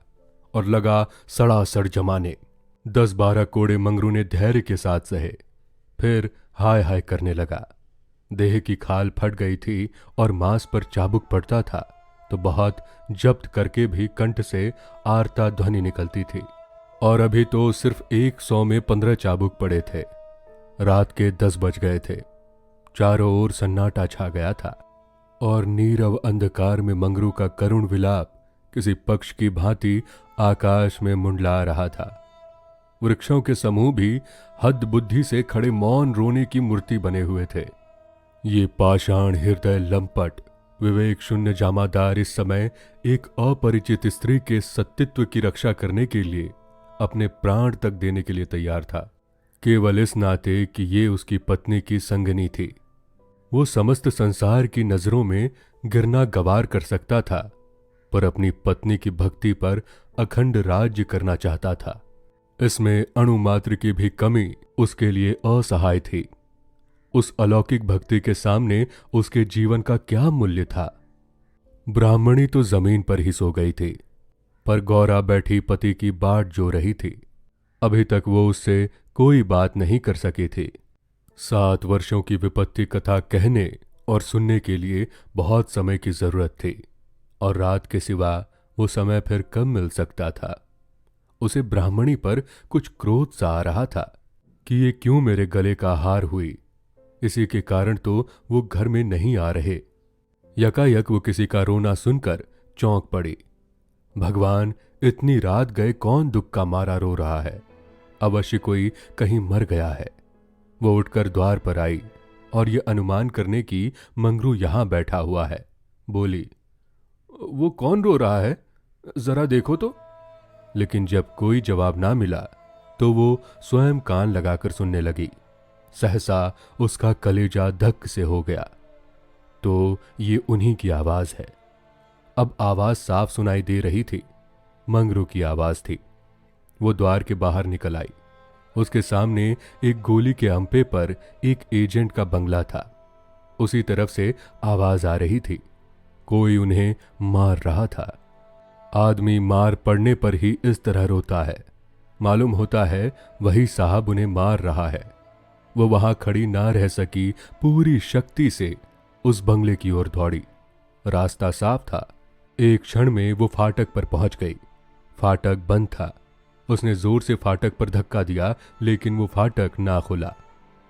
और लगा सड़ासड़ जमाने। 10-12 कोड़े मंगरू ने धैर्य के साथ सहे। फिर हाय हाय करने लगा। देह की खाल फट गई थी और मांस पर चाबुक पड़ता था तो बहुत जब्त करके भी कंठ से आर्ता ध्वनि निकलती थी। और अभी तो सिर्फ 100 में 15 चाबुक पड़े थे। रात के 10 बज गए थे। चारों ओर सन्नाटा छा गया था और नीरव अंधकार में मंगरू का करुण विलाप किसी पक्ष की भांति आकाश में मुंडला रहा था। वृक्षों के समूह भी हद बुद्धि से खड़े मौन रोने की मूर्ति बने हुए थे। ये पाषाण हृदय लंपट विवेक शून्य जामादार इस समय एक अपरिचित स्त्री के सत्तित्व की रक्षा करने के लिए अपने प्राण तक देने के लिए तैयार था, केवल इस नाते कि ये उसकी पत्नी की संगनी थी। वो समस्त संसार की नजरों में गिरना गवार कर सकता था, पर अपनी पत्नी की भक्ति पर अखंड राज्य करना चाहता था। इसमें अणुमात्र की भी कमी उसके लिए असहाय थी। उस अलौकिक भक्ति के सामने उसके जीवन का क्या मूल्य था? ब्राह्मणी तो जमीन पर ही सो गई थी, पर गौरा बैठी पति की बाट जो रही थी। अभी तक वो उससे कोई बात नहीं कर सकी थी। 7 वर्षों की विपत्ति कथा कहने और सुनने के लिए बहुत समय की जरूरत थी, और रात के सिवा वो समय फिर कब मिल सकता था। उसे ब्राह्मणी पर कुछ क्रोध सा आ रहा था कि ये क्यों मेरे गले का हार हुई। इसी के कारण तो वो घर में नहीं आ रहे। यकायक वो किसी का रोना सुनकर चौंक पड़ी। भगवान, इतनी रात गए कौन दुख का मारा रो रहा है? अवश्य कोई कहीं मर गया है। वो उठकर द्वार पर आई और ये अनुमान करने की मंगरू यहां बैठा हुआ है, बोली, वो कौन रो रहा है, जरा देखो तो। लेकिन जब कोई जवाब ना मिला तो वो स्वयं कान लगाकर सुनने लगी। सहसा उसका कलेजा धक से हो गया। तो ये उन्हीं की आवाज है। अब आवाज साफ सुनाई दे रही थी। मंगरू की आवाज थी। वो द्वार के बाहर निकल आई। उसके सामने एक गोली के अंपे पर एक एजेंट का बंगला था। उसी तरफ से आवाज आ रही थी। कोई उन्हें मार रहा था। आदमी मार पड़ने पर ही इस तरह रोता है। मालूम होता है वही साहब उन्हें मार रहा है। वो वहां खड़ी ना रह सकी, पूरी शक्ति से उस बंगले की ओर दौड़ी। रास्ता साफ था। एक क्षण में वो फाटक पर पहुंच गई। फाटक बंद था। उसने जोर से फाटक पर धक्का दिया, लेकिन वो फाटक ना खुला,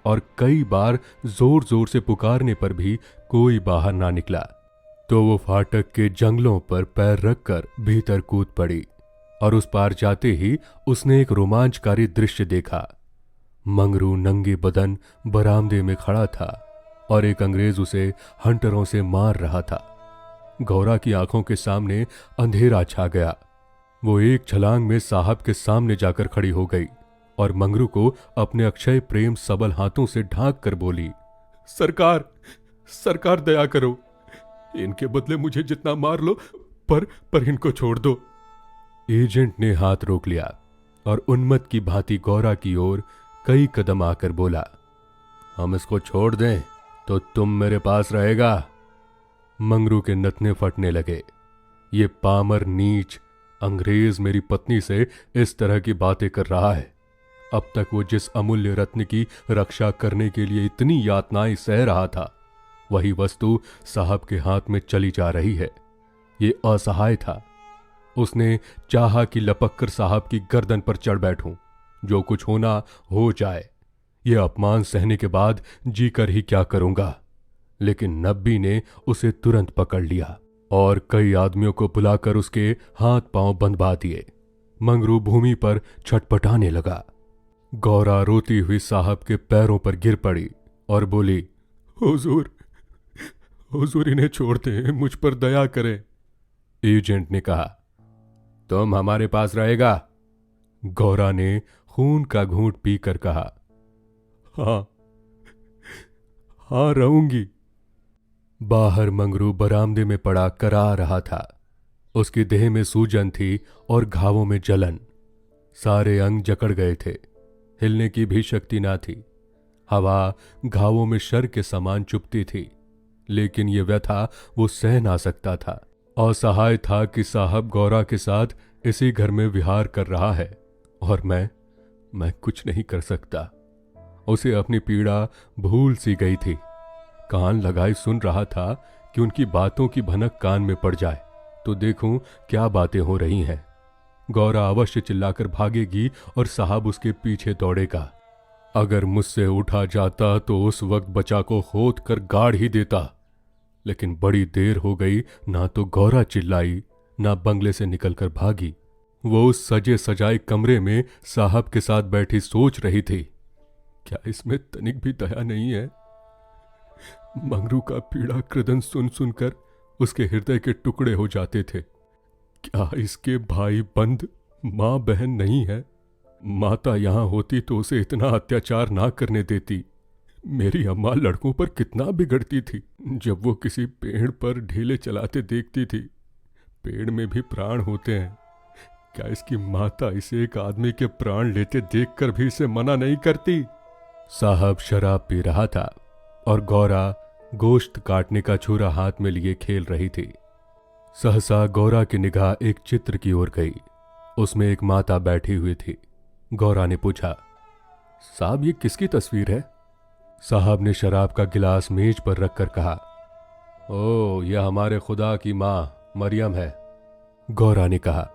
और कई बार जोर जोर से पुकारने पर भी कोई बाहर ना निकला। तो वो फाटक के जंगलों पर पैर रखकर भीतर कूद पड़ी। और उस पार जाते ही उसने एक रोमांचकारी दृश्य देखा। मंगरू नंगे बदन बरामदे में खड़ा था और एक अंग्रेज उसे हंटरों से मार रहा था। गौरा की आंखों के सामने अंधेरा छा गया। वो एक छलांग में साहब के सामने जाकर खड़ी हो गई और मंगरू को अपने अक्षय प्रेम सबल हाथों से ढांक कर बोली, सरकार, सरकार दया करो, इनके बदले मुझे जितना मार लो, पर इनको छोड़ दो। एजेंट ने हाथ रोक लिया और उन्मत्त की भांति गौरा की ओर कई कदम आकर बोला, हम इसको छोड़ दें तो तुम मेरे पास रहेगा। मंगरू के नथने फटने लगे। ये पामर नीच अंग्रेज मेरी पत्नी से इस तरह की बातें कर रहा है। अब तक वो जिस अमूल्य रत्न की रक्षा करने के लिए इतनी यातनाएं सह रहा था, वही वस्तु साहब के हाथ में चली जा रही है। ये असहाय था। उसने चाहा कि लपक कर साहब की गर्दन पर चढ़ बैठूं, जो कुछ होना हो जाए। ये अपमान सहने के बाद जी कर ही क्या करूंगा। लेकिन नब्बी ने उसे तुरंत पकड़ लिया और कई आदमियों को बुलाकर उसके हाथ पांव बंधवा दिए। मंगरू भूमि पर छटपटाने लगा। गौरा रोती हुई साहब के पैरों पर गिर पड़ी और बोली, हुजूर, हुजूर इन्हें छोड़ दें, मुझ पर दया करें। एजेंट ने कहा, तुम हमारे पास रहेगा? गौरा ने खून का घूंट पीकर कहा, हाँ हाँ रहूंगी। बाहर मंगरू बरामदे में पड़ा करा रहा था। उसकी देह में सूजन थी और घावों में जलन। सारे अंग जकड़ गए थे। हिलने की भी शक्ति ना थी। हवा घावों में शर के समान चुभती थी, लेकिन ये व्यथा वो सह ना सकता था। असहाय था कि साहब गौरा के साथ इसी घर में विहार कर रहा है और मैं कुछ नहीं कर सकता। उसे अपनी पीड़ा भूल सी गई थी। कान लगाए सुन रहा था कि उनकी बातों की भनक कान में पड़ जाए तो देखूं क्या बातें हो रही हैं। गौरा अवश्य चिल्लाकर भागेगी और साहब उसके पीछे दौड़ेगा। अगर मुझसे उठा जाता तो उस वक्त बचा को खोद कर गाड़ ही देता। लेकिन बड़ी देर हो गई, ना तो गौरा चिल्लाई ना बंगले से निकलकर भागी। वो उस सजे सजाए कमरे में साहब के साथ बैठी सोच रही थी, क्या इसमें तनिक भी दया नहीं है? मंगरू का पीड़ा क्रदन सुन सुनकर उसके हृदय के टुकड़े हो जाते थे। क्या इसके भाई बंद मां बहन नहीं है? माता यहां होती तो उसे इतना अत्याचार ना करने देती। मेरी अम्मा लड़कों पर कितना बिगड़ती थी। जब वो किसी पेड़ पर ढीले चलाते देखती थी, पेड़ में भी प्राण होते हैं। क्या इसकी माता इसे एक आदमी के प्राण लेते देखकर भी इसे मना नहीं करती? साहब शराब पी रहा था और गौरा गोश्त काटने का छुरा हाथ में लिए खेल रही थी। सहसा गौरा की निगाह एक चित्र की ओर गई। उसमें एक माता बैठी हुई थी। गौरा ने पूछा, साहब ये किसकी तस्वीर है? साहब ने शराब का गिलास मेज पर रखकर कहा, ओ यह हमारे खुदा की मां मरियम है। गौरा ने कहा,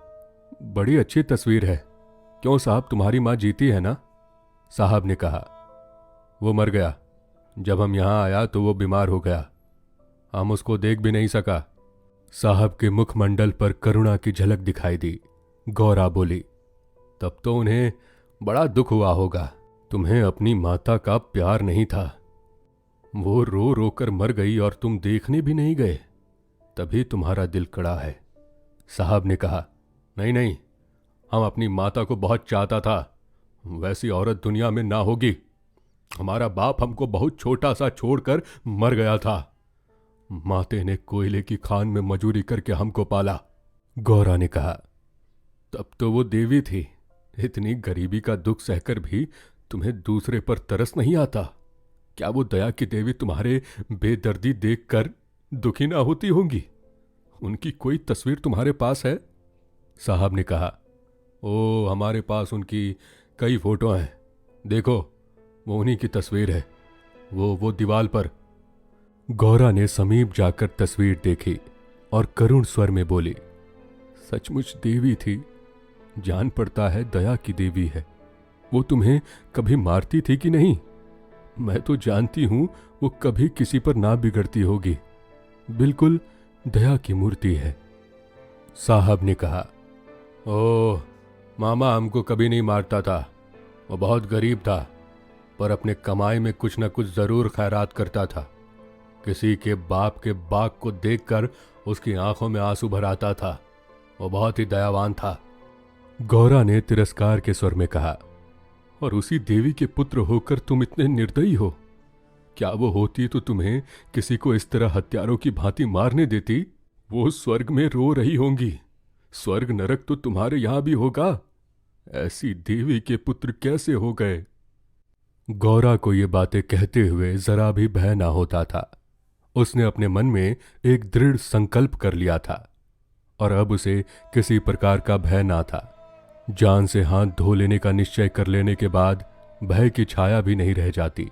बड़ी अच्छी तस्वीर है। क्यों साहब, तुम्हारी मां जीती है ना? साहब ने कहा, वो मर गया। जब हम यहां आया तो वो बीमार हो गया, हम उसको देख भी नहीं सका। साहब के मुखमंडल पर करुणा की झलक दिखाई दी। गौरा बोली, तब तो उन्हें बड़ा दुख हुआ होगा। तुम्हें अपनी माता का प्यार नहीं था। वो रो रो कर मर गई और तुम देखने भी नहीं गए, तभी तुम्हारा दिल कड़ा है। साहब ने कहा, नहीं नहीं, हम अपनी माता को बहुत चाहता था। वैसी औरत दुनिया में ना होगी। हमारा बाप हमको बहुत छोटा सा छोड़कर मर गया था। माते ने कोयले की खान में मजूरी करके हमको पाला। गौरा ने कहा, तब तो वो देवी थी। इतनी गरीबी का दुख सहकर भी तुम्हें दूसरे पर तरस नहीं आता? क्या वो दया की देवी तुम्हारे बेदर्दी देखकर दुखी ना होती होंगी? उनकी कोई तस्वीर तुम्हारे पास है? साहब ने कहा, ओ हमारे पास उनकी कई फोटो हैं। देखो, वो उन्हीं की तस्वीर है, वो दीवार पर। गौरा ने समीप जाकर तस्वीर देखी और करुण स्वर में बोली, सचमुच देवी थी। जान पड़ता है दया की देवी है। वो तुम्हें कभी मारती थी कि नहीं? मैं तो जानती हूं वो कभी किसी पर ना बिगड़ती होगी। बिल्कुल दया की मूर्ति है। साहब ने कहा, ओह, मामा हमको कभी नहीं मारता था। वो बहुत गरीब था, पर अपने कमाई में कुछ न कुछ जरूर खैरात करता था। किसी के बाप के बाग को देखकर उसकी आंखों में आंसू भर आता था। वो बहुत ही दयावान था। गौरा ने तिरस्कार के स्वर में कहा, और उसी देवी के पुत्र होकर तुम इतने निर्दयी हो। क्या वो होती तो तुम्हें किसी को इस तरह हत्यारों की भांति मारने देती? वो स्वर्ग में रो रही होंगी। स्वर्ग नरक तो तुम्हारे यहां भी होगा। ऐसी देवी के पुत्र कैसे हो गए? गौरा को ये बातें कहते हुए जरा भी भय ना होता था। उसने अपने मन में एक दृढ़ संकल्प कर लिया था और अब उसे किसी प्रकार का भय ना था। जान से हाथ धो लेने का निश्चय कर लेने के बाद भय की छाया भी नहीं रह जाती।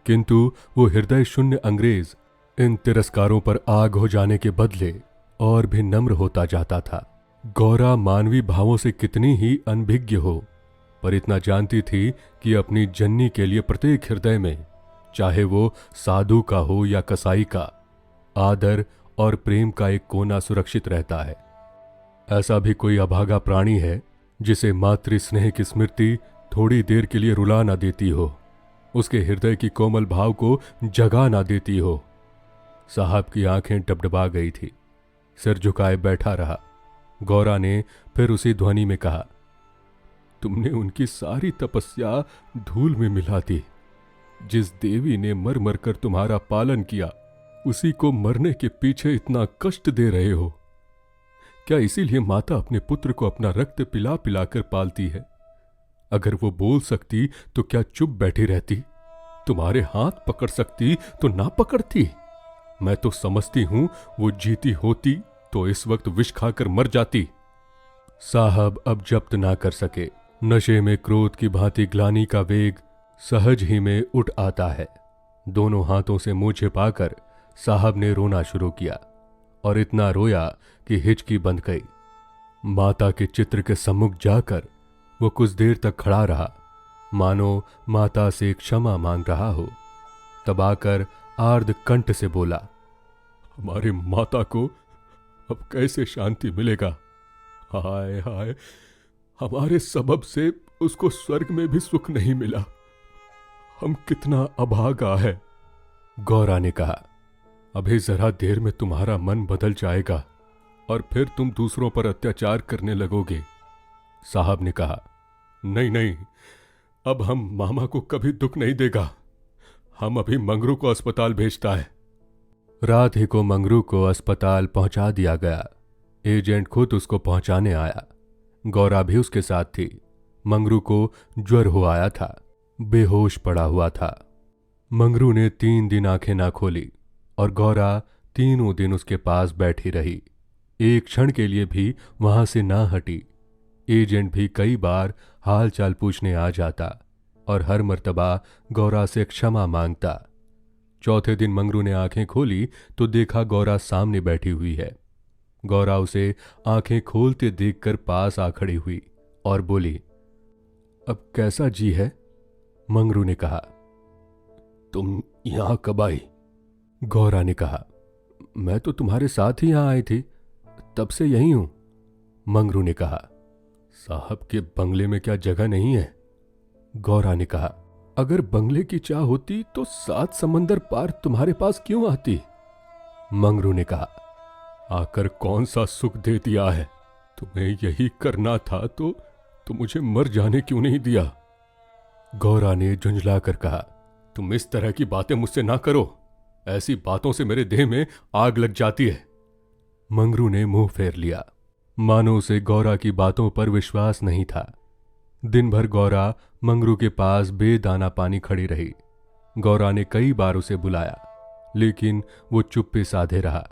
किंतु वो हृदय शून्य अंग्रेज इन तिरस्कारों पर आग हो जाने के बदले और भी नम्र होता जाता था। गौरा मानवीय भावों से कितनी ही अनभिज्ञ हो, पर इतना जानती थी कि अपनी जननी के लिए प्रत्येक हृदय में, चाहे वो साधु का हो या कसाई का, आदर और प्रेम का एक कोना सुरक्षित रहता है। ऐसा भी कोई अभागा प्राणी है जिसे मातृ स्नेह की स्मृति थोड़ी देर के लिए रुला ना देती हो, उसके हृदय की कोमल भाव को जगा ना देती हो। साहब की आंखें डबडबा गई थी। सिर झुकाए बैठा रहा। गौरा ने फिर उसी ध्वनि में कहा, तुमने उनकी सारी तपस्या धूल में मिला दी। जिस देवी ने मर मर कर तुम्हारा पालन किया, उसी को मरने के पीछे इतना कष्ट दे रहे हो। क्या इसीलिए माता अपने पुत्र को अपना रक्त पिला पिला कर पालती है? अगर वो बोल सकती तो क्या चुप बैठी रहती? तुम्हारे हाथ पकड़ सकती तो ना पकड़ती? मैं तो समझती हूं वो जीती होती तो इस वक्त विष खाकर मर जाती। साहब अब जब्त ना कर सके। नशे में क्रोध की भांति ग्लानि का वेग सहज ही में उठ आता है। दोनों हाथों से मुंह छिपाकर साहब ने रोना शुरू किया और इतना रोया कि हिचकी बंध गई। माता के चित्र के सम्मुख जाकर वो कुछ देर तक खड़ा रहा, मानो माता से क्षमा मांग रहा हो। तब आकर आर्द कंठ से बोला, हमारे माता को अब कैसे शांति मिलेगा? हाय हाय, हमारे सबब से उसको स्वर्ग में भी सुख नहीं मिला। हम कितना अभागा है। गौरा ने कहा, अभी जरा देर में तुम्हारा मन बदल जाएगा और फिर तुम दूसरों पर अत्याचार करने लगोगे। साहब ने कहा, नहीं नहीं, अब हम मामा को कभी दुख नहीं देगा। हम अभी मंगरू को अस्पताल भेजता है। रात ही को मंगरू को अस्पताल पहुंचा दिया गया। एजेंट खुद उसको पहुंचाने आया। गौरा भी उसके साथ थी। मंगरू को ज्वर हो आया था, बेहोश पड़ा हुआ था। मंगरू ने 3 दिन आंखें ना खोली और गौरा तीनों दिन उसके पास बैठी रही। एक क्षण के लिए भी वहां से ना हटी। एजेंट भी कई बार हाल चाल पूछने आ जाता और हर मर्तबा गौरा से क्षमा मांगता। चौथे दिन मंगरू ने आंखें खोली तो देखा गौरा सामने बैठी हुई है। गौरा उसे आंखें खोलते देखकर पास आ खड़ी हुई और बोली, अब कैसा जी है? मंगरू ने कहा, तुम यहां कब आई? गौरा ने कहा, मैं तो तुम्हारे साथ ही यहां आई थी, तब से यही हूं। मंगरू ने कहा, साहब के बंगले में क्या जगह नहीं है? गौरा ने कहा, अगर बंगले की चाह होती तो 7 समंदर पार तुम्हारे पास क्यों आती? मंगरू ने कहा, आकर कौन सा सुख दे दिया है? तुम्हें यही करना था तो मुझे मर जाने क्यों नहीं दिया? गौरा ने झुंझला कर कहा, तुम इस तरह की बातें मुझसे ना करो। ऐसी बातों से मेरे देह में आग लग जाती है। मंगरू ने मुंह फेर लिया, मानो उसे गौरा की बातों पर विश्वास नहीं था। दिन भर गौरा मंगरू के पास बेदाना पानी खड़ी रही। गौरा ने कई बार उसे बुलाया, लेकिन वो चुप्पी साधे रहा।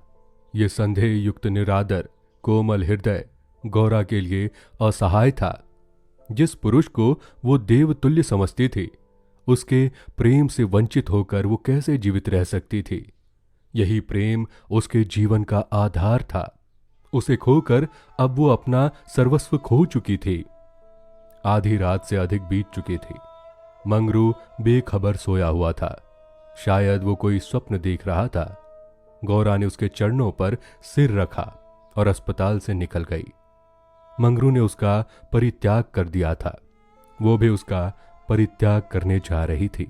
ये संदेह युक्त निरादर कोमल हृदय गौरा के लिए असहाय था। जिस पुरुष को वो देवतुल्य समझती थी, उसके प्रेम से वंचित होकर वो कैसे जीवित रह सकती थी? यही प्रेम उसके जीवन का आधार था। उसे खोकर अब वो अपना सर्वस्व खो चुकी थी। आधी रात से अधिक बीत चुकी थी। मंगरू बेखबर सोया हुआ था। शायद वो कोई स्वप्न देख रहा था। गौरा ने उसके चरणों पर सिर रखा और अस्पताल से निकल गई। मंगरू ने उसका परित्याग कर दिया था। वो भी उसका परित्याग करने जा रही थी।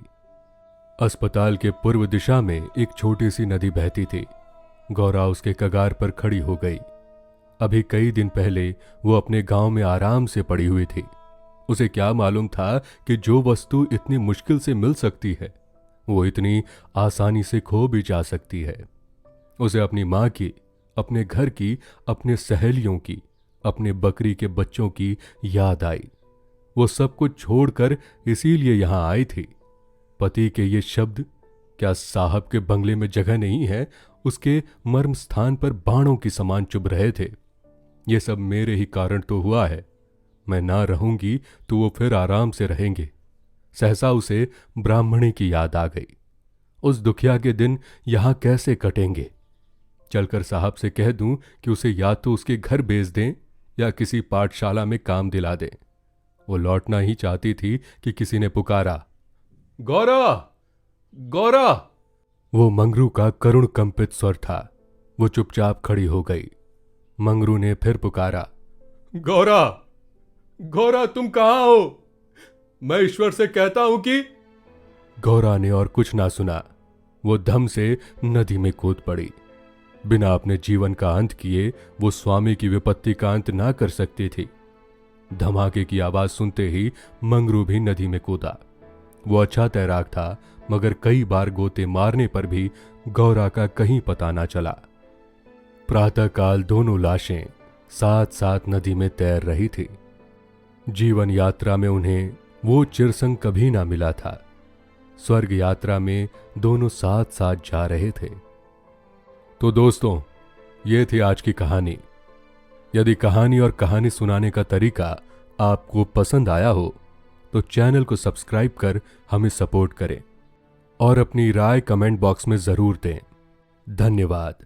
अस्पताल के पूर्व दिशा में एक छोटी सी नदी बहती थी। गौरा उसके कगार पर खड़ी हो गई। अभी कई दिन पहले वो अपने गांव में आराम से पड़ी हुई थी। उसे क्या मालूम था कि जो वस्तु इतनी मुश्किल से मिल सकती है वो इतनी आसानी से खो भी जा सकती है। उसे अपनी माँ की, अपने घर की, अपने सहेलियों की, अपने बकरी के बच्चों की याद आई। वो सब कुछ छोड़कर इसीलिए यहां आई थी। पति के ये शब्द क्या साहब के बंगले में जगह नहीं है, उसके मर्म स्थान पर बाणों की समान चुभ रहे थे। ये सब मेरे ही कारण तो हुआ है। मैं ना रहूंगी तो वो फिर आराम से रहेंगे। सहसा उसे ब्राह्मणी की याद आ गई। उस दुखिया के दिन यहां कैसे कटेंगे? चलकर साहब से कह दूं कि उसे या तो उसके घर भेज दें या किसी पाठशाला में काम दिला दें। वो लौटना ही चाहती थी कि किसी ने पुकारा, गौरा, गौरा। वो मंगरू का करुण कंपित स्वर था। वो चुपचाप खड़ी हो गई। मंगरू ने फिर पुकारा, गौरा, गौरा, तुम कहां हो? मैं ईश्वर से कहता हूं कि। गौरा ने और कुछ ना सुना। वो धम से नदी में कूद पड़ी। बिना अपने जीवन का अंत किए वो स्वामी की विपत्ति का अंत ना कर सकती थी। धमाके की आवाज सुनते ही मंगरू भी नदी में कूदा। वो अच्छा तैराक था, मगर कई बार गोते मारने पर भी गौरा का कहीं पता ना चला। प्रातःकाल दोनों लाशें साथ साथ नदी में तैर रही थी। जीवन यात्रा में उन्हें वो चिरसंग कभी ना मिला था। स्वर्ग यात्रा में दोनों साथ साथ जा रहे थे। तो दोस्तों, ये थी आज की कहानी। यदि कहानी और कहानी सुनाने का तरीका आपको पसंद आया हो तो चैनल को सब्सक्राइब कर हमें सपोर्ट करें और अपनी राय कमेंट बॉक्स में जरूर दें। धन्यवाद।